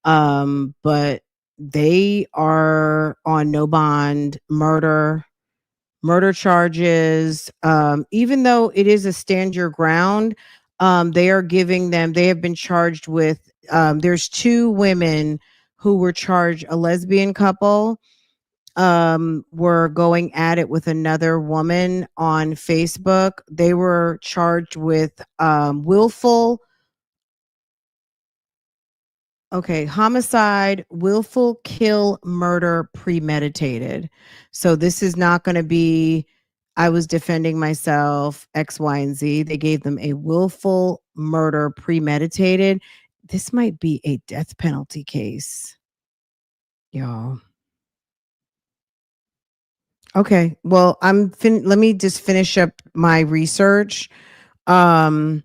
But they are on no bond murder charges. Even though it is a stand your ground, they have been charged with, there's two women who were charged, a lesbian couple, were going at it with another woman on Facebook. They were charged with homicide, willful kill, murder, premeditated. So this is not going to be, I was defending myself, X, Y, and Z. They gave them a willful murder, premeditated. This might be a death penalty case, y'all. Okay, well, let me just finish up my research. And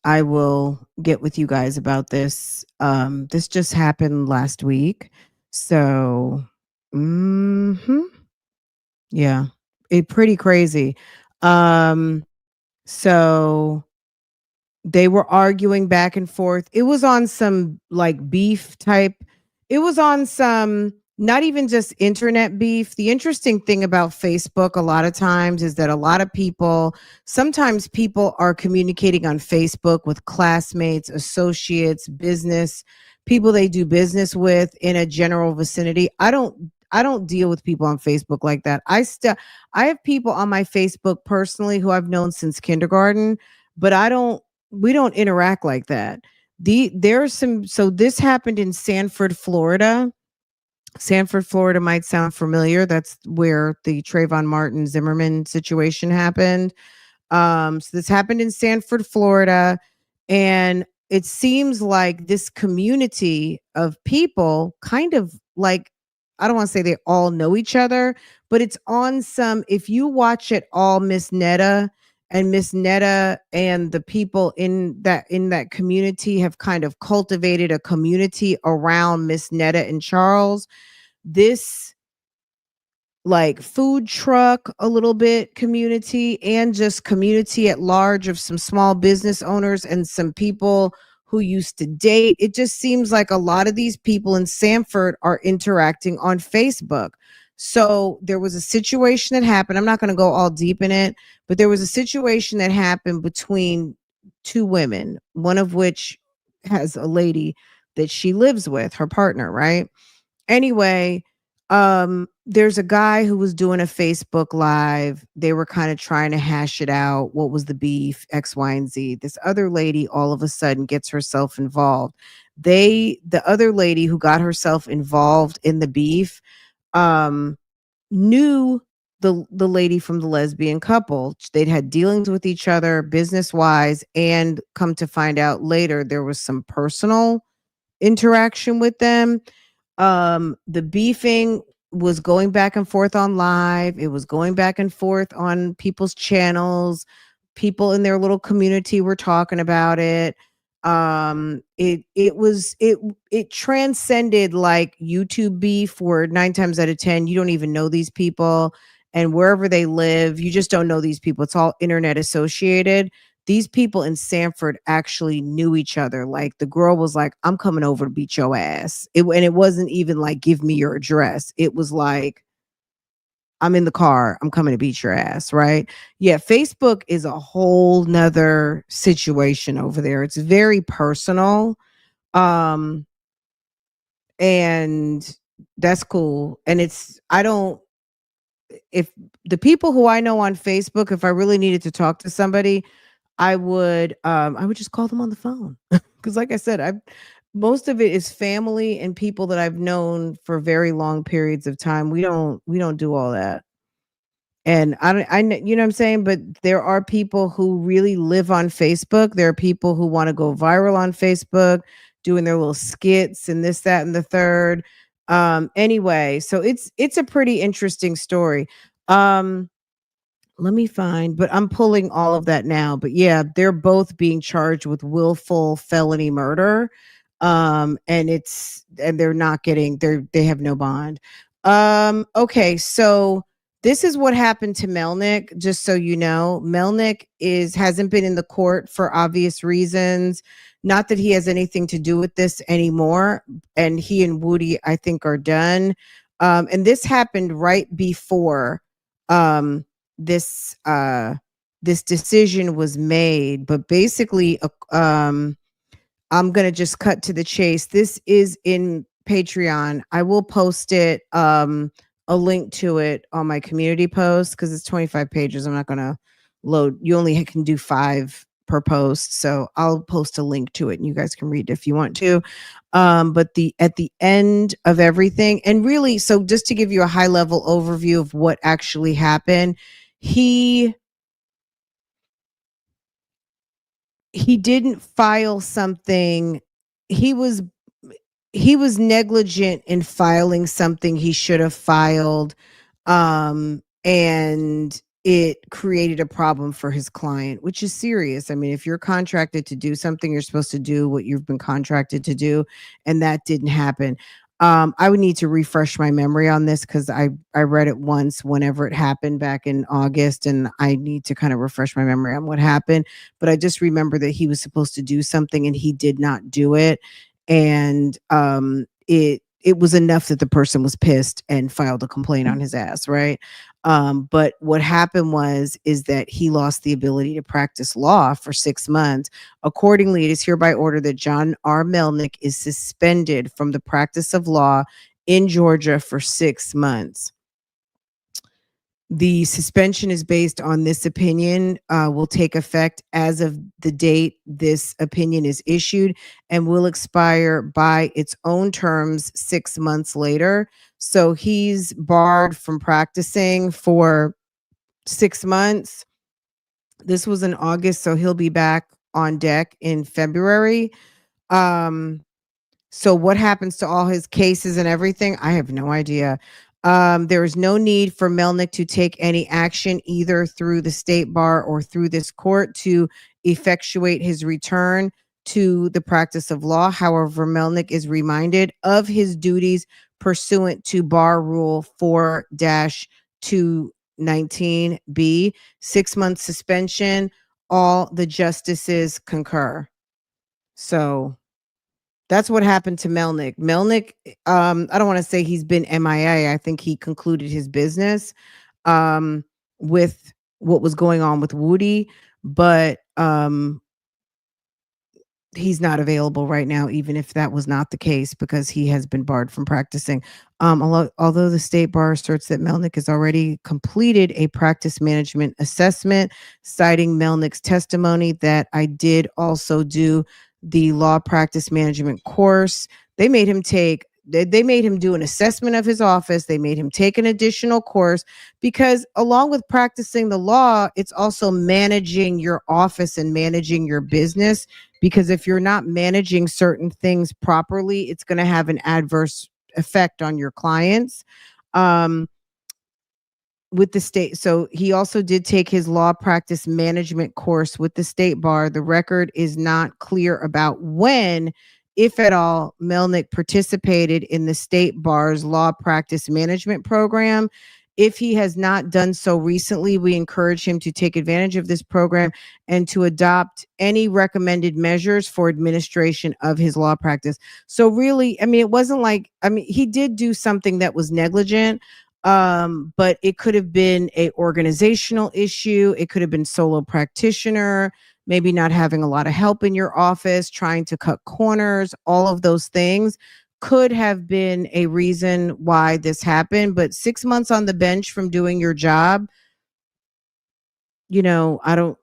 I will get with you guys about this. This just happened last week. So, yeah, pretty crazy. So they were arguing back and forth. It was on some like beef type. It was on some, not even just internet beef. The interesting thing about Facebook a lot of times is that sometimes people are communicating on Facebook with classmates, associates, business, people they do business with in a general vicinity. I don't deal with people on Facebook like that. I have people on my Facebook personally who I've known since kindergarten, but we don't interact like that. So this happened in Sanford, Florida. Sanford, Florida might sound familiar. That's where the Trayvon Martin Zimmerman situation happened. So this happened in Sanford, Florida, and it seems like this community of people kind of like, I don't want to say they all know each other, but it's on some, if you watch it all, Miss Netta and the people in that community have kind of cultivated a community around Miss Netta and Charles. This like food truck a little bit community, and just community at large of some small business owners and some people who used to date. It just seems like a lot of these people in Sanford are interacting on Facebook. So there was a situation that happened. I'm not going to go all deep in it, but there was a situation that happened between two women, one of which has a lady that she lives with, her partner, right? Anyway, there's a guy who was doing a Facebook live. They were kind of trying to hash it out. What was the beef, X, Y, and Z? This other lady all of a sudden gets herself involved. The other lady who got herself involved in the beef, knew the lady from the lesbian couple. They'd had dealings with each other business wise, and come to find out later there was some personal interaction with them. The beefing was going back and forth on live. It was going back and forth on people's channels. People in their little community were talking about it. It transcended like YouTube beef, where 9 times out of 10 you don't even know these people, and wherever they live you just don't know these people. It's all internet associated. these people in Sanford actually knew each other. Like the girl was like, I'm coming over to beat your ass. And it wasn't even like, give me your address. It was like, I'm in the car. I'm coming to beat your ass, right? Yeah, Facebook is a whole nother situation over there. It's very personal. Um, and that's cool. And if the people who I know on Facebook, if I really needed to talk to somebody, I would just call them on the phone. Because like I said, I most of it is family and people that I've known for very long periods of time. We don't do all that. And I don't, you know what I'm saying? But there are people who really live on Facebook. There are people who want to go viral on Facebook, doing their little skits and this, that, and the third. Anyway, so it's a pretty interesting story. Um, Let me find, but I'm pulling all of that now. But yeah, they're both being charged with willful felony murder. And they're not getting they have no bond. Okay, so this is what happened to Melnick, just so you know. Melnick hasn't been in the court for obvious reasons. Not that he has anything to do with this anymore. And he and Woody, I think, are done. And this happened right before um this this decision was made. But basically I'm going to just cut to the chase. This is in Patreon. I will post it, a link to it on my community post, because it's 25 pages. I'm not going to load. You only can do 5 per post. So I'll post a link to it and you guys can read it if you want to. But at the end of everything, and really, so just to give you a high level overview of what actually happened, he didn't file something. He was negligent in filing something he should have filed, and it created a problem for his client, which is serious. I mean, if you're contracted to do something, you're supposed to do what you've been contracted to do, and that didn't happen. I would need to refresh my memory on this, because I read it once whenever it happened back in August, and I need to kind of refresh my memory on what happened. But I just remember that he was supposed to do something and he did not do it, and it was enough that the person was pissed and filed a complaint on his ass, right? But what happened is that he lost the ability to practice law for 6 months. Accordingly, it is hereby ordered that John R. Melnick is suspended from the practice of law in Georgia for 6 months. The suspension is based on this opinion, will take effect as of the date this opinion is issued, and will expire by its own terms 6 months later. So he's barred from practicing for 6 months. This was in August, so he'll be back on deck in February. So what happens to all his cases and everything? I have no idea. There is no need for Melnick to take any action either through the state bar or through this court to effectuate his return to the practice of law. However, Melnick is reminded of his duties pursuant to Bar Rule 4-219B, 6 month suspension. All the justices concur. So that's what happened to Melnick. Melnick, I don't want to say he's been MIA. I think he concluded his business with what was going on with Woody, but he's not available right now, even if that was not the case, because he has been barred from practicing. Although the state bar asserts that Melnick has already completed a practice management assessment, citing Melnick's testimony that I did also do the law practice management course. They made him do an assessment of his office. They made him take an additional course, because along with practicing the law, it's also managing your office and managing your business. Because if you're not managing certain things properly, it's going to have an adverse effect on your clients. With the state. So he also did take his law practice management course with the state bar. The record is not clear about when, if at all, Melnick participated in the state bar's law practice management program. If he has not done so recently, we encourage him to take advantage of this program and to adopt any recommended measures for administration of his law practice. So really, I mean, it wasn't like, I mean, he did do something that was negligent, but it could have been a organizational issue. It could have been solo practitioner, maybe not having a lot of help in your office, trying to cut corners, all of those things could have been a reason why this happened. But 6 months on the bench from doing your job, I don't,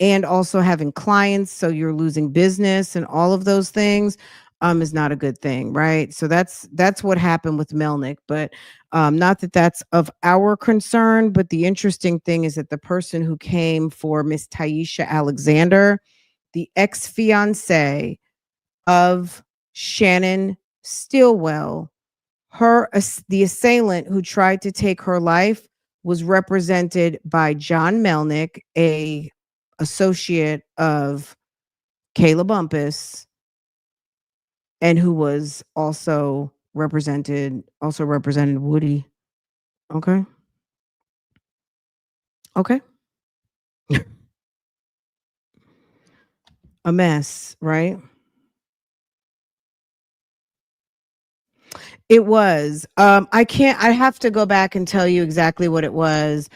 and also having clients, so you're losing business and all of those things is not a good thing, right? So that's what happened with Melnick. But not that that's of our concern, but the interesting thing is that the person who came for Miss Tyesha Alexander, the ex-fiance of Shannon Stillwell, the assailant who tried to take her life was represented by John Melnick, a associate of Kayla Bumpus, and who was also represented Woody. Okay. Okay. A mess, right? It was. I have to go back and tell you exactly what it was.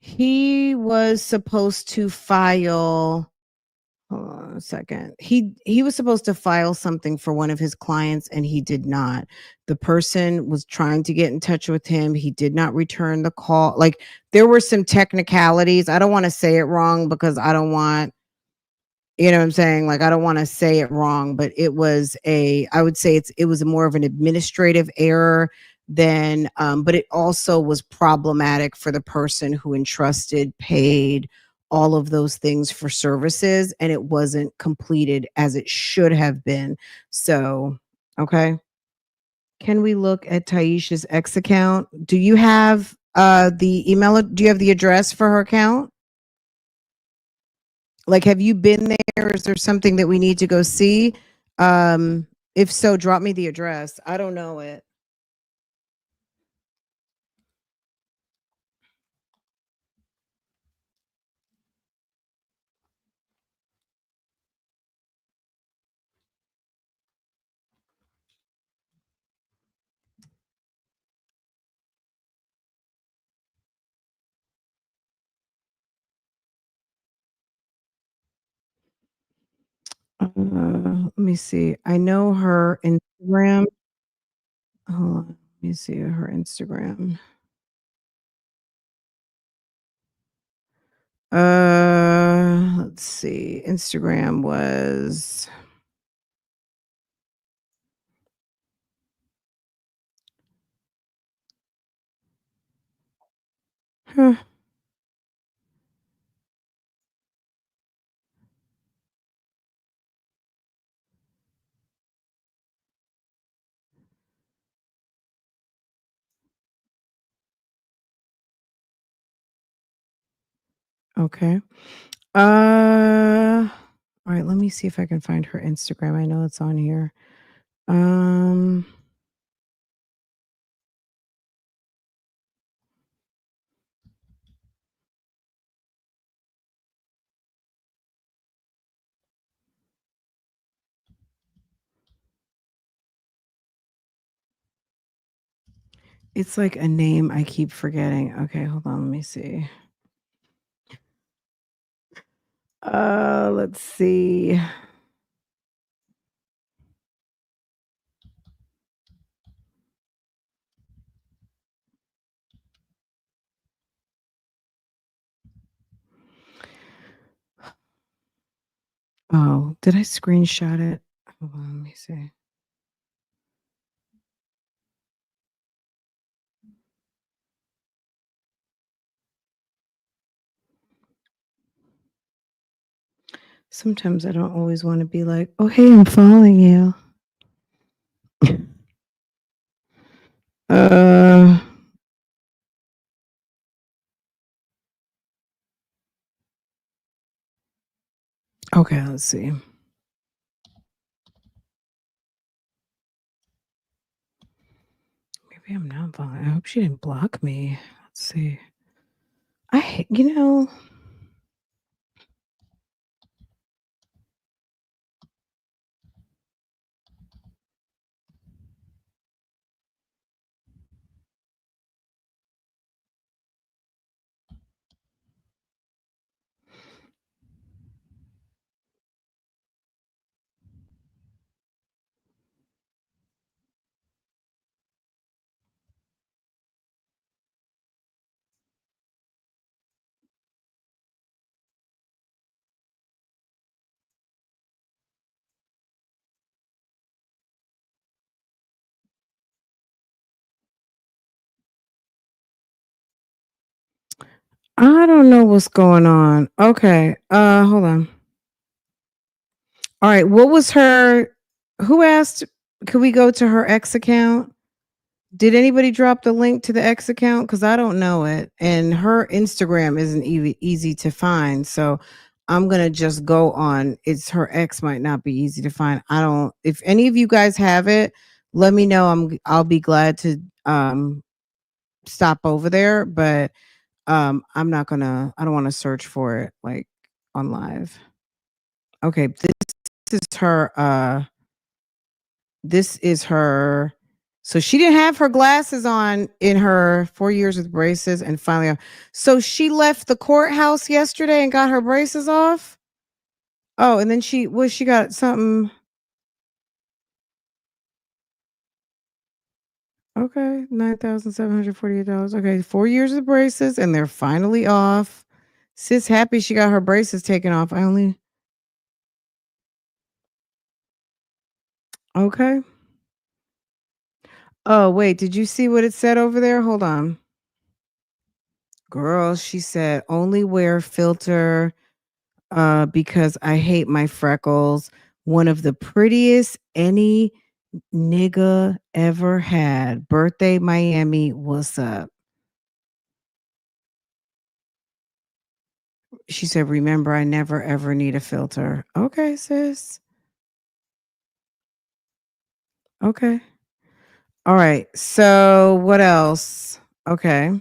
He was supposed to file. Hold on a second. He was supposed to file something for one of his clients and he did not. The person was trying to get in touch with him. He did not return the call. Like there were some technicalities. I don't want to say it wrong because I don't want, you know what I'm saying? Like, I don't want to say it wrong, but I would say it was more of an administrative error than, but it also was problematic for the person who entrusted, paid all of those things for services, and it wasn't completed as it should have been. So, okay. Can we look at Taisha's X account? Do you have the email? Do you have the address for her account? Like, have you been there? Is there something that we need to go see? If so, drop me the address. I don't know it. Let me see. I know her Instagram. Hold on. Let me see her Instagram. Let's see. Instagram was. Huh. Okay. All right. Let me see if I can find her Instagram. I know it's on here. Um. It's like a name I keep forgetting. Okay, hold on. Let me see. Let's see. Oh, did I screenshot it? Hold on, let me see. Sometimes I don't always want to be like, oh, hey, I'm following you. uh, okay, let's see. Let me Maybe I'm not following. I hope she didn't block me. Let's see. You know, I don't know what's going on. Okay. Hold on. All right. What was her? Who asked? Could we go to her X account? Did anybody drop the link to the X account? Because I don't know it. And her Instagram isn't easy to find. So I'm going to just go on. It's her X might not be easy to find. I don't, if any of you guys have it, let me know. I'll be glad to stop over there. But I'm not gonna, I don't want to search for it like on live. Okay. Is her, this is her. So she didn't have her glasses on in her 4 years with braces and finally. So she left the courthouse yesterday and got her braces off. Oh, and then she got something. Okay, $9,748. Okay, 4 years of braces and they're finally off. Sis happy she got her braces taken off. Okay. Oh, wait, did you see what it said over there? Hold on. Girl, she said, only wear filter because I hate my freckles. One of the prettiest any nigga ever had. Birthday Miami, what's up? She said, remember, I never ever need a filter. Okay, sis. Okay. All right. So what else? Okay.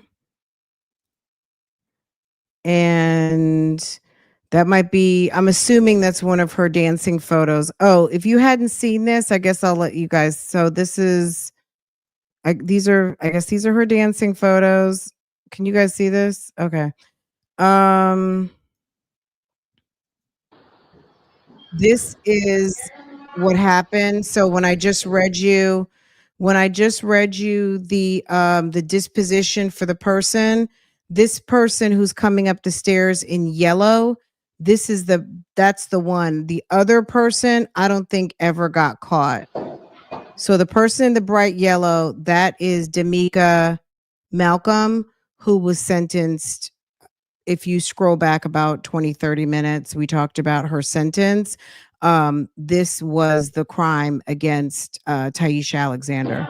And that might be, I'm assuming that's one of her dancing photos. Oh, if you hadn't seen this, I guess I'll let you guys. So this is, I guess these are her dancing photos. Can you guys see this? Okay. Um, this is what happened. So when I just read you the disposition for the person, this person who's coming up the stairs in yellow, that's the one. The other person I don't think ever got caught. So the person in the bright yellow, that is Damika Malcolm, who was sentenced. If you scroll back about 20, 30 minutes, we talked about her sentence. This was the crime against Tyesha Alexander.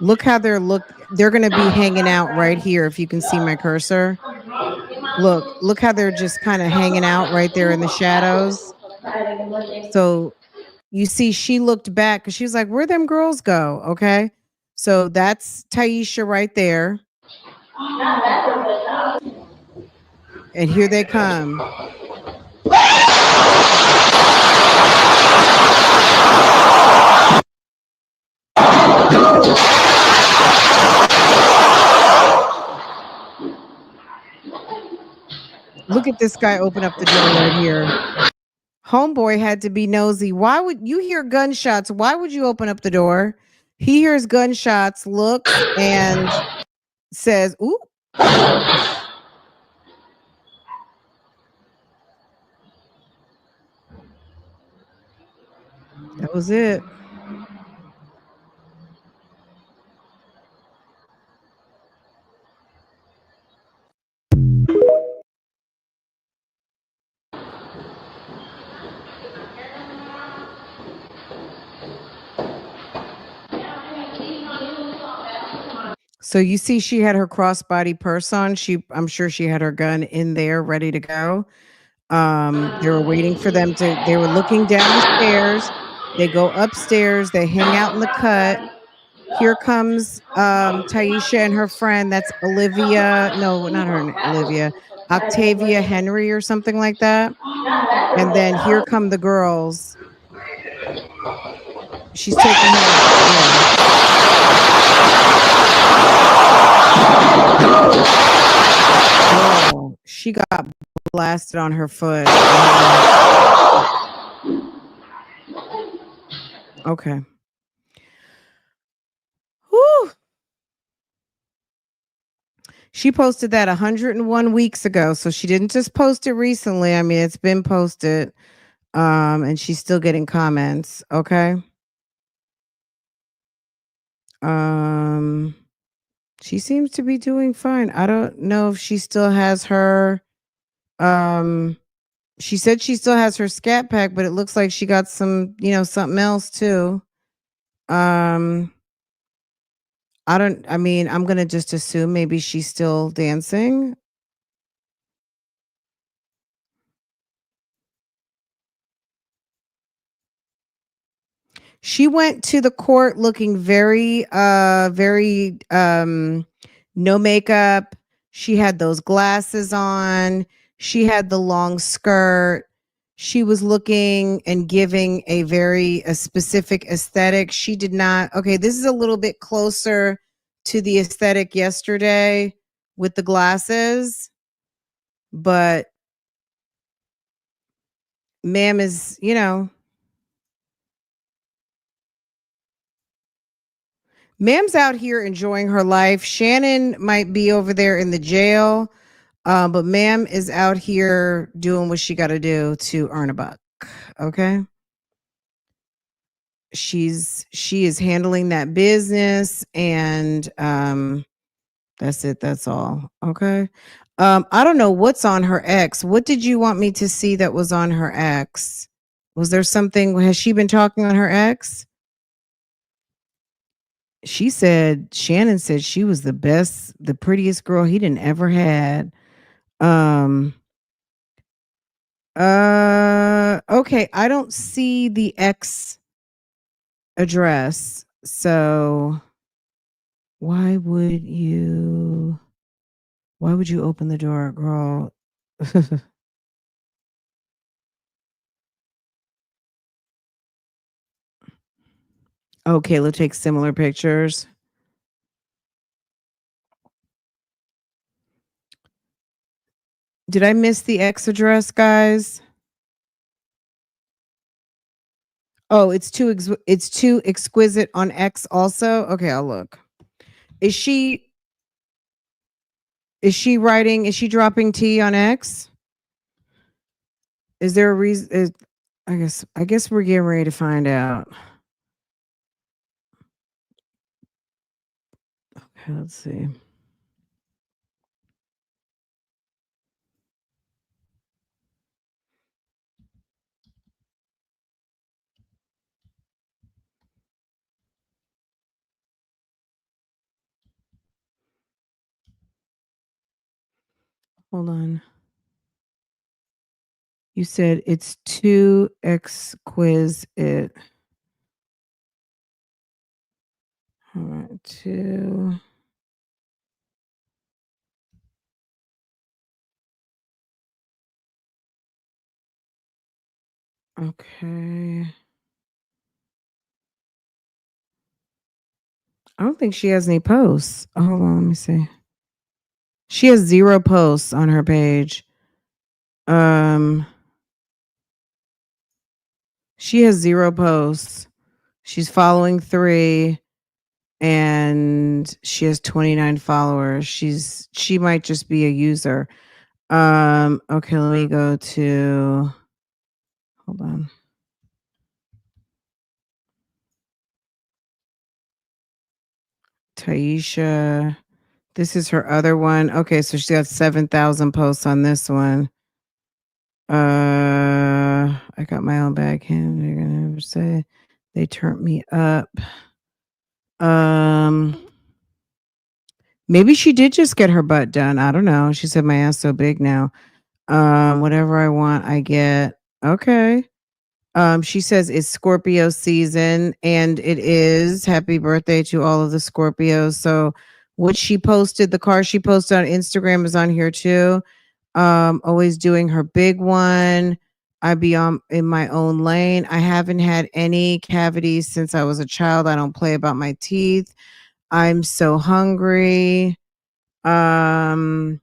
Look how they're going to be hanging out right here. If you can see my cursor, look how they're just kind of hanging out right there in the shadows. So you see, she looked back because she was like, where'd them girls go? Okay. So that's Tyesha right there. And here they come. Look at this guy open up the door right here. Homeboy had to be nosy. Why would you hear gunshots? Why would you open up the door? He hears gunshots, looks, and says, ooh. That was it. So you see, she had her crossbody purse on. I'm sure she had her gun in there ready to go. They were waiting for them to. They were looking down the stairs. They go upstairs. They hang out in the cut. Here comes Taisha and her friend. That's Olivia. No, not her. Olivia. Octavia Henry or something like that. And then here come the girls. She's taking her. Yeah. Oh, she got blasted on her foot. Okay. Whew. She posted that 101 weeks ago, so she didn't just post it recently. I mean, it's been posted, and she's still getting comments. Okay. Um, she seems to be doing fine. I don't know if she still has her. Um, she said she still has her scat pack, but it looks like she got some, something else too. I mean, I'm gonna just assume maybe she's still dancing. She went to the court looking very no makeup. She had those glasses on. She had the long skirt. She was looking and giving a specific aesthetic. She did not. Okay, this is a little bit closer to the aesthetic yesterday with the glasses, but ma'am is, ma'am's out here enjoying her life. Shannon might be over there in the jail, but ma'am is out here doing what she got to do to earn a buck. Okay. She is handling that business, and that's it. That's all. Okay. I don't know what's on her ex. What did you want me to see that was on her ex? Was there something? Has she been talking on her ex? Shannon said she was the best, the prettiest girl he didn't ever had. Um okay, I don't see the ex address. So why would you open the door, girl? Oh, Kayla takes similar pictures. Did I miss the X address, guys? Oh, it's too exquisite on X also. Okay, I'll look. Is she writing? Is she dropping T on X? Is there a reason? I guess we're getting ready to find out. Okay, let's see. Hold on. You said it's too exquisite. All right, two. Okay. I don't think she has any posts. Oh, hold on, let me see. She has 0 posts on her page. She has 0 posts. She's following 3 and she has 29 followers. She might just be a user. Okay, let me go to hold on. Taisha. This is her other one. Okay, so she's got 7,000 posts on this one. I got my own backhand. They're gonna say they turned me up. Maybe she did just get her butt done. I don't know. She said my ass so big now. Whatever I want, I get. Okay. She says it's Scorpio season, and it is. Happy birthday to all of the Scorpios. So, what she posted, the car she posted on Instagram is on here too. Always doing her big one. I be on in my own lane. I haven't had any cavities since I was a child. I don't play about my teeth. I'm so hungry. Um,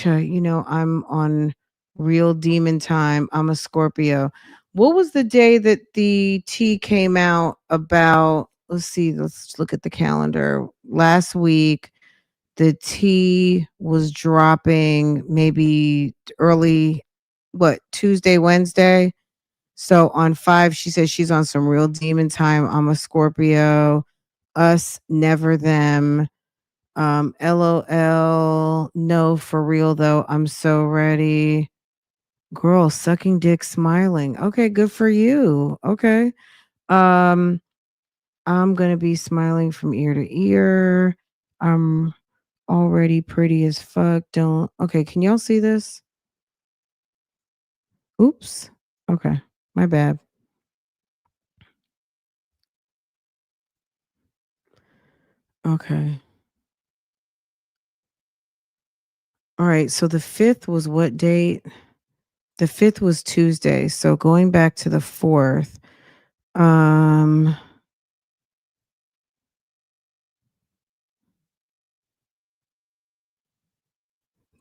I'm on real demon time. I'm a Scorpio. What was the day that the tea came out about? Let's see. Let's look at the calendar. Last week, the tea was dropping maybe early, Tuesday, Wednesday. So on 5, she says she's on some real demon time. I'm a Scorpio. Us, never them. LOL. No, for real though. I'm so ready. Girl, sucking dick, smiling. Okay, good for you. Okay. Um, I'm gonna be smiling from ear to ear. I'm already pretty as fuck. Don't. Okay, can y'all see this? Oops. Okay, my bad. Okay. All right. So the 5th was what date? The 5th was Tuesday. So going back to the 4th. Um,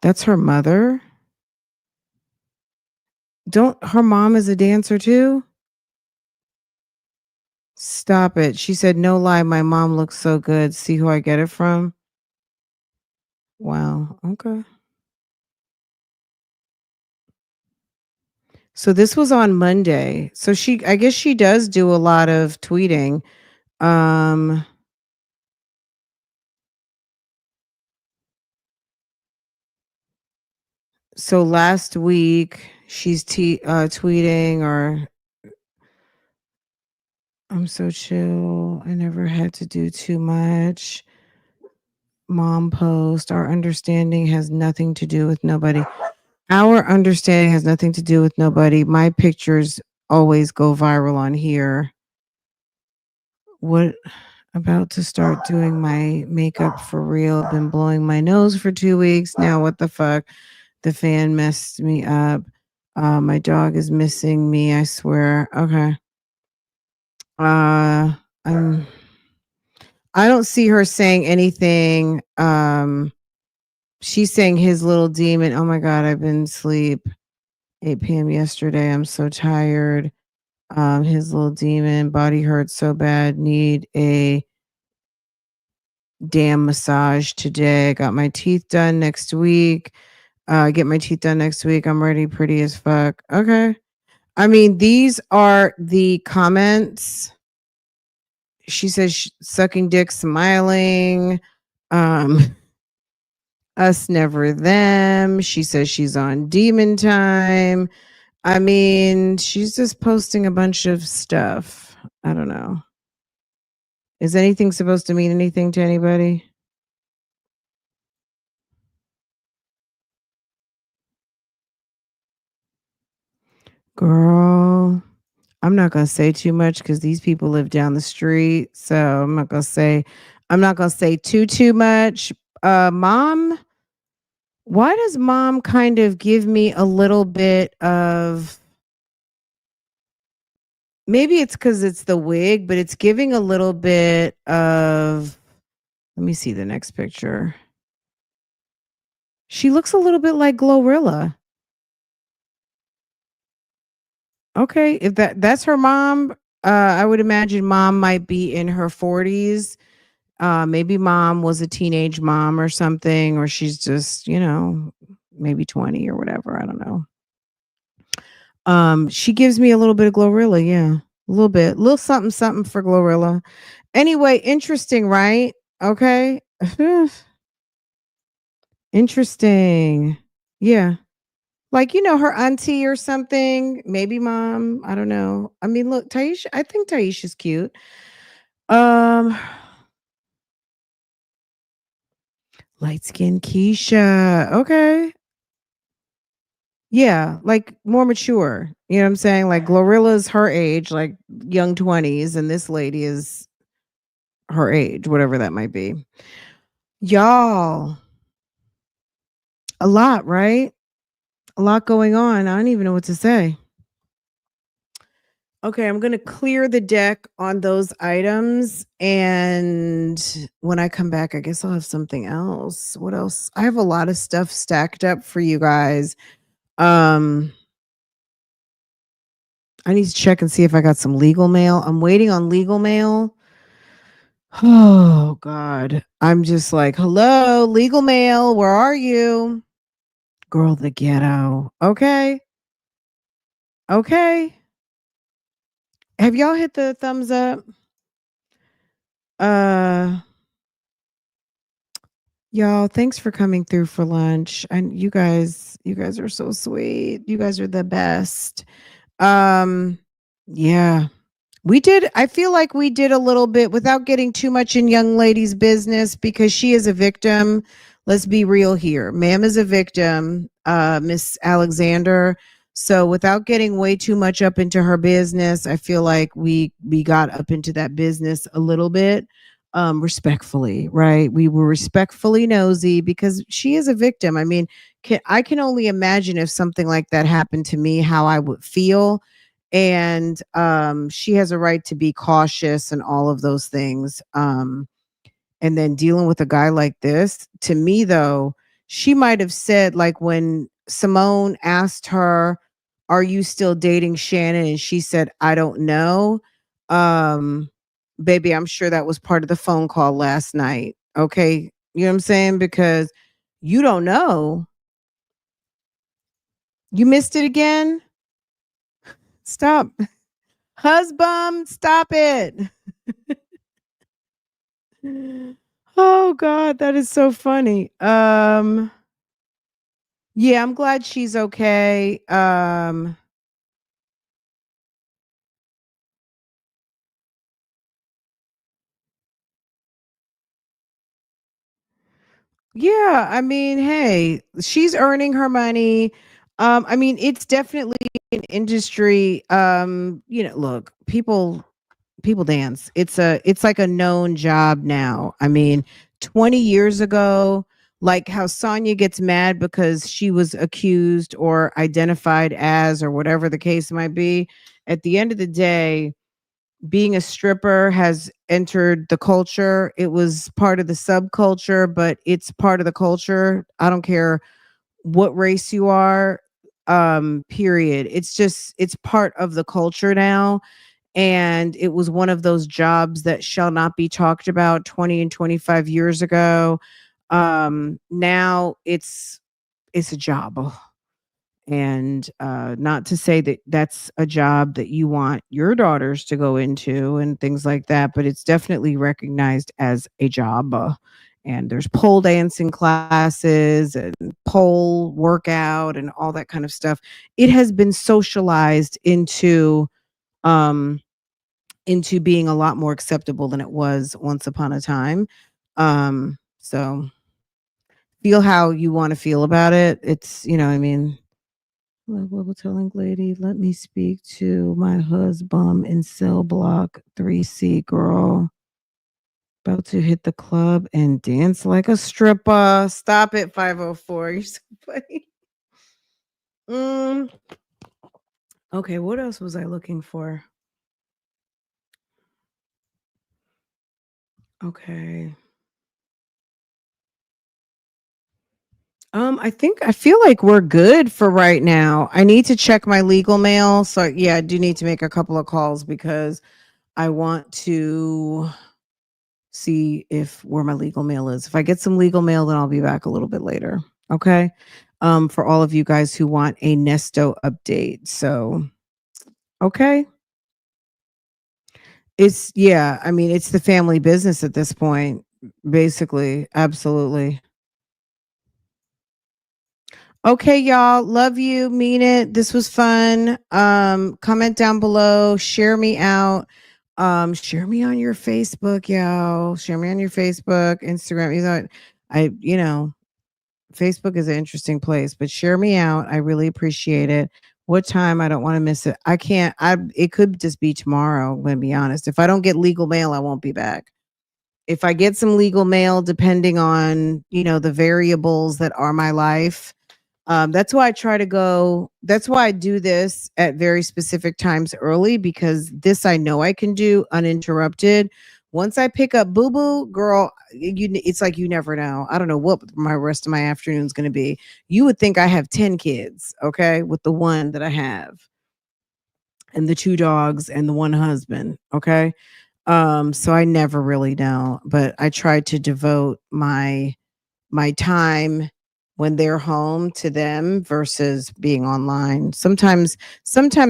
that's her mother. Don't her mom is a dancer too? Stop it. She said, no lie, my mom looks so good. See who I get it from? Wow. Okay. So this was on Monday. So I guess she does do a lot of tweeting. Um, so last week she's tweeting or I'm so chill. I never had to do too much. Mom post. Our understanding has nothing to do with nobody. Our understanding has nothing to do with nobody. My pictures always go viral on here. What about to start doing my makeup for real? Been blowing my nose for 2 weeks now. What the fuck? The fan messed me up. My dog is missing me, I swear. Okay. I'm I don't see her saying anything. She's saying his little demon. Oh my god, I've been asleep 8 p.m. yesterday. I'm so tired. His little demon body hurts so bad. Need a damn massage today. Got my teeth done next week. Get my teeth done next week. I'm ready, pretty as fuck. Okay. I mean, these are the comments. She says sucking dick, smiling. Um, us never them. She says she's on demon time. I mean, she's just posting a bunch of stuff. I don't know. Is anything supposed to mean anything to anybody? Girl, I'm not gonna say too much because these people live down the street. So I'm not gonna say too much. Mom, why does mom kind of give me a little bit of maybe it's because it's the wig, but it's giving a little bit of let me see the next picture. She looks a little bit like Glorilla. Okay, if that's her mom, I would imagine mom might be in her 40s. Maybe mom was a teenage mom or something, or she's just, maybe 20 or whatever. I don't know. She gives me a little bit of Glorilla, yeah. A little bit. Little something something for Glorilla. Anyway, interesting, right? Okay. Interesting. Yeah. Like, her auntie or something, maybe mom. I don't know. I mean, look, Taisha, I think Taisha's cute. Um, light skin Keisha. Okay. Yeah, like more mature. You know what I'm saying? Like Glorilla's her age, like young 20s, and this lady is her age, whatever that might be. Y'all, a lot, right? A lot going on. I don't even know what to say. Okay, I'm going to clear the deck on those items. And when I come back, I guess I'll have something else. What else? I have a lot of stuff stacked up for you guys. Um, I need to check and see if I got some legal mail. I'm waiting on legal mail. Oh, God. I'm just like, hello, legal mail. Where are you? Girl, the ghetto. Okay. Okay. Have y'all hit the thumbs up? Uh, Y'all, thanks for coming through for lunch. And you guys are so sweet. You guys are the best. Um, yeah. We did I feel like we did a little bit without getting too much in young lady's business because she is a victim. Let's be real here. Ma'am is a victim, Miss Alexander. So without getting way too much up into her business, I feel like we got up into that business a little bit respectfully, right? We were respectfully nosy because she is a victim. I mean, I can only imagine if something like that happened to me how I would feel, and she has a right to be cautious and all of those things. And then dealing with a guy like this, to me though, she might have said, like, when Simone asked her, are you still dating Shannon, and she said, I don't know. um Baby, I'm sure that was part of the phone call last night. Okay, you know what I'm saying? Because you don't know. You missed it again. Stop. Husband, stop it. Oh God, that is so funny. Yeah, I'm glad she's okay. Yeah, I mean, hey, she's earning her money. I mean, it's definitely an industry. Look, people dance. It's like a known job now. I mean, 20 years ago, like how Sonya gets mad because she was accused or identified as or whatever the case might be. At the end of the day, being a stripper has entered the culture. It was part of the subculture, but it's part of the culture. I don't care what race you are. Period. It's part of the culture now, and it was one of those jobs that shall not be talked about 20 and 25 years ago. Now it's a job. And not to say that that's a job that you want your daughters to go into and things like that, but it's definitely recognized as a job. And there's pole dancing classes and pole workout and all that kind of stuff. It has been socialized um, into being a lot more acceptable than it was once upon a time. So feel how you want to feel about it. It's, you know, I mean, what was telling lady, let me speak to my husband in cell block 3C, girl. About to hit the club and dance like a stripper. Stop it, 504. You're so funny. Mm. Okay, what else was I looking for? Okay. I feel like we're good for right now. I need to check my legal mail. So yeah, I do need to make a couple of calls because I want to see if where my legal mail is. If I get some legal mail, then I'll be back a little bit later. Okay. For all of you guys who want a Nesto update. So okay. I mean, it's the family business at this point, basically. Absolutely. Okay, y'all. Love you. Mean it. This was fun. Comment down below. Share me out. Share me on your Facebook, y'all. Share me on your Facebook, Instagram. I, you know, Facebook is an interesting place, but share me out. I really appreciate it. What time? I don't want to miss it. I can't. It could just be tomorrow. I'm going to be honest. If I don't get legal mail, I won't be back. If I get some legal mail, depending on, the variables that are my life, that's why I try to go. That's why I do this at very specific times early, because this I know I can do uninterrupted. Once I pick up Boo Boo, girl, it's like you never know. I don't know what my rest of my afternoon is going to be. You would think I have 10 kids, okay, with the one that I have, and the 2 dogs and the 1 husband, okay? So I never really know, but I try to devote my time when they're home to them versus being online. Sometimes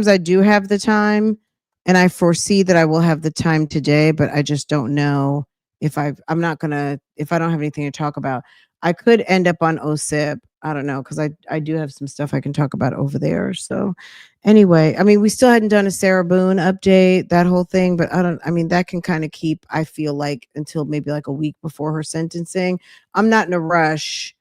I do have the time, and I foresee that I will have the time today, but I just don't know if I'm not going to if I don't have anything to talk about. I could end up on OSIP. I don't know, cuz I do have some stuff I can talk about over there. So anyway, I mean, we still hadn't done a Sarah Boone update, that whole thing, but I mean, that can kind of keep, I feel like, until maybe like a week before her sentencing. I'm not in a rush,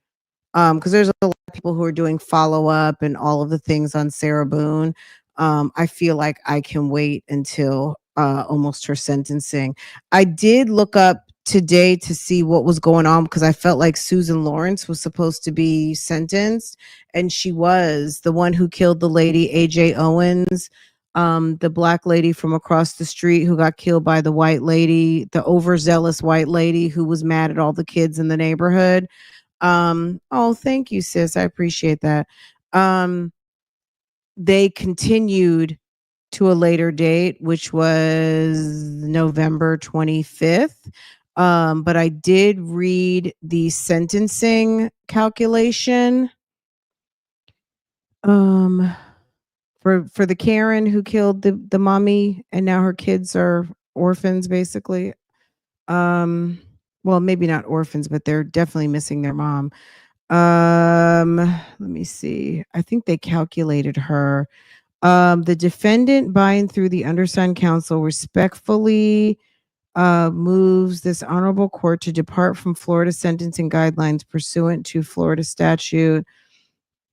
because there's a lot of people who are doing follow up and all of the things on Sarah Boone. I feel like I can wait until almost her sentencing. I did look up today to see what was going on, because I felt like Susan Lawrence was supposed to be sentenced, and she was the one who killed the lady, AJ Owens. The black lady from across the street who got killed by the white lady, the overzealous white lady who was mad at all the kids in the neighborhood. Oh, thank you, sis. I appreciate that. Um, they continued to a later date, which was November 25th. But I did read the sentencing calculation. Um, for the Karen who killed the mommy, and now her kids are orphans, basically. Well, maybe not orphans, but they're definitely missing their mom. Let me see. I think they calculated her. The defendant, buying through the undersigned counsel, respectfully moves this honorable court to depart from Florida sentencing guidelines pursuant to Florida statute.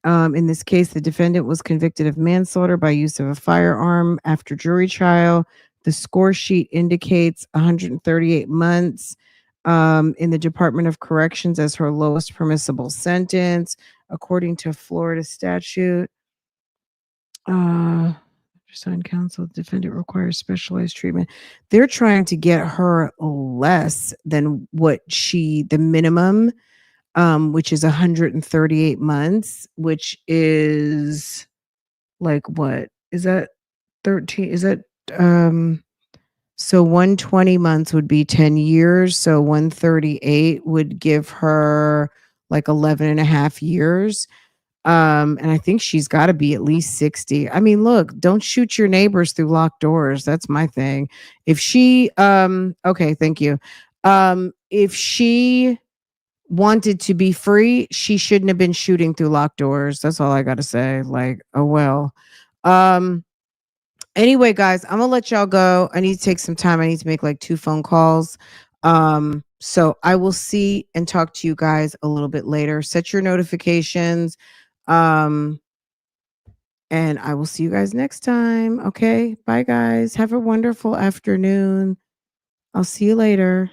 In this case, the defendant was convicted of manslaughter by use of a firearm after jury trial. The score sheet indicates 138 months in the Department of Corrections as her lowest permissible sentence, according to Florida statute. Signed counsel, the defendant requires specialized treatment. They're trying to get her less than the minimum, which is 138 months, which is like, what is that? 13? Is that, so 120 months would be 10 years. So 138 would give her like 11 and a half years. And I think she's got to be at least 60. I mean, look, don't shoot your neighbors through locked doors. That's my thing. If she, okay, thank you. If she wanted to be free, she shouldn't have been shooting through locked doors. That's all I got to say. Like, oh, well. Anyway, guys, I'm gonna let y'all go. I need to take some time. I need to make like 2 phone calls. So I will see and talk to you guys a little bit later. Set your notifications. Um, and I will see you guys next time. Okay. Bye, guys. Have a wonderful afternoon. I'll see you later.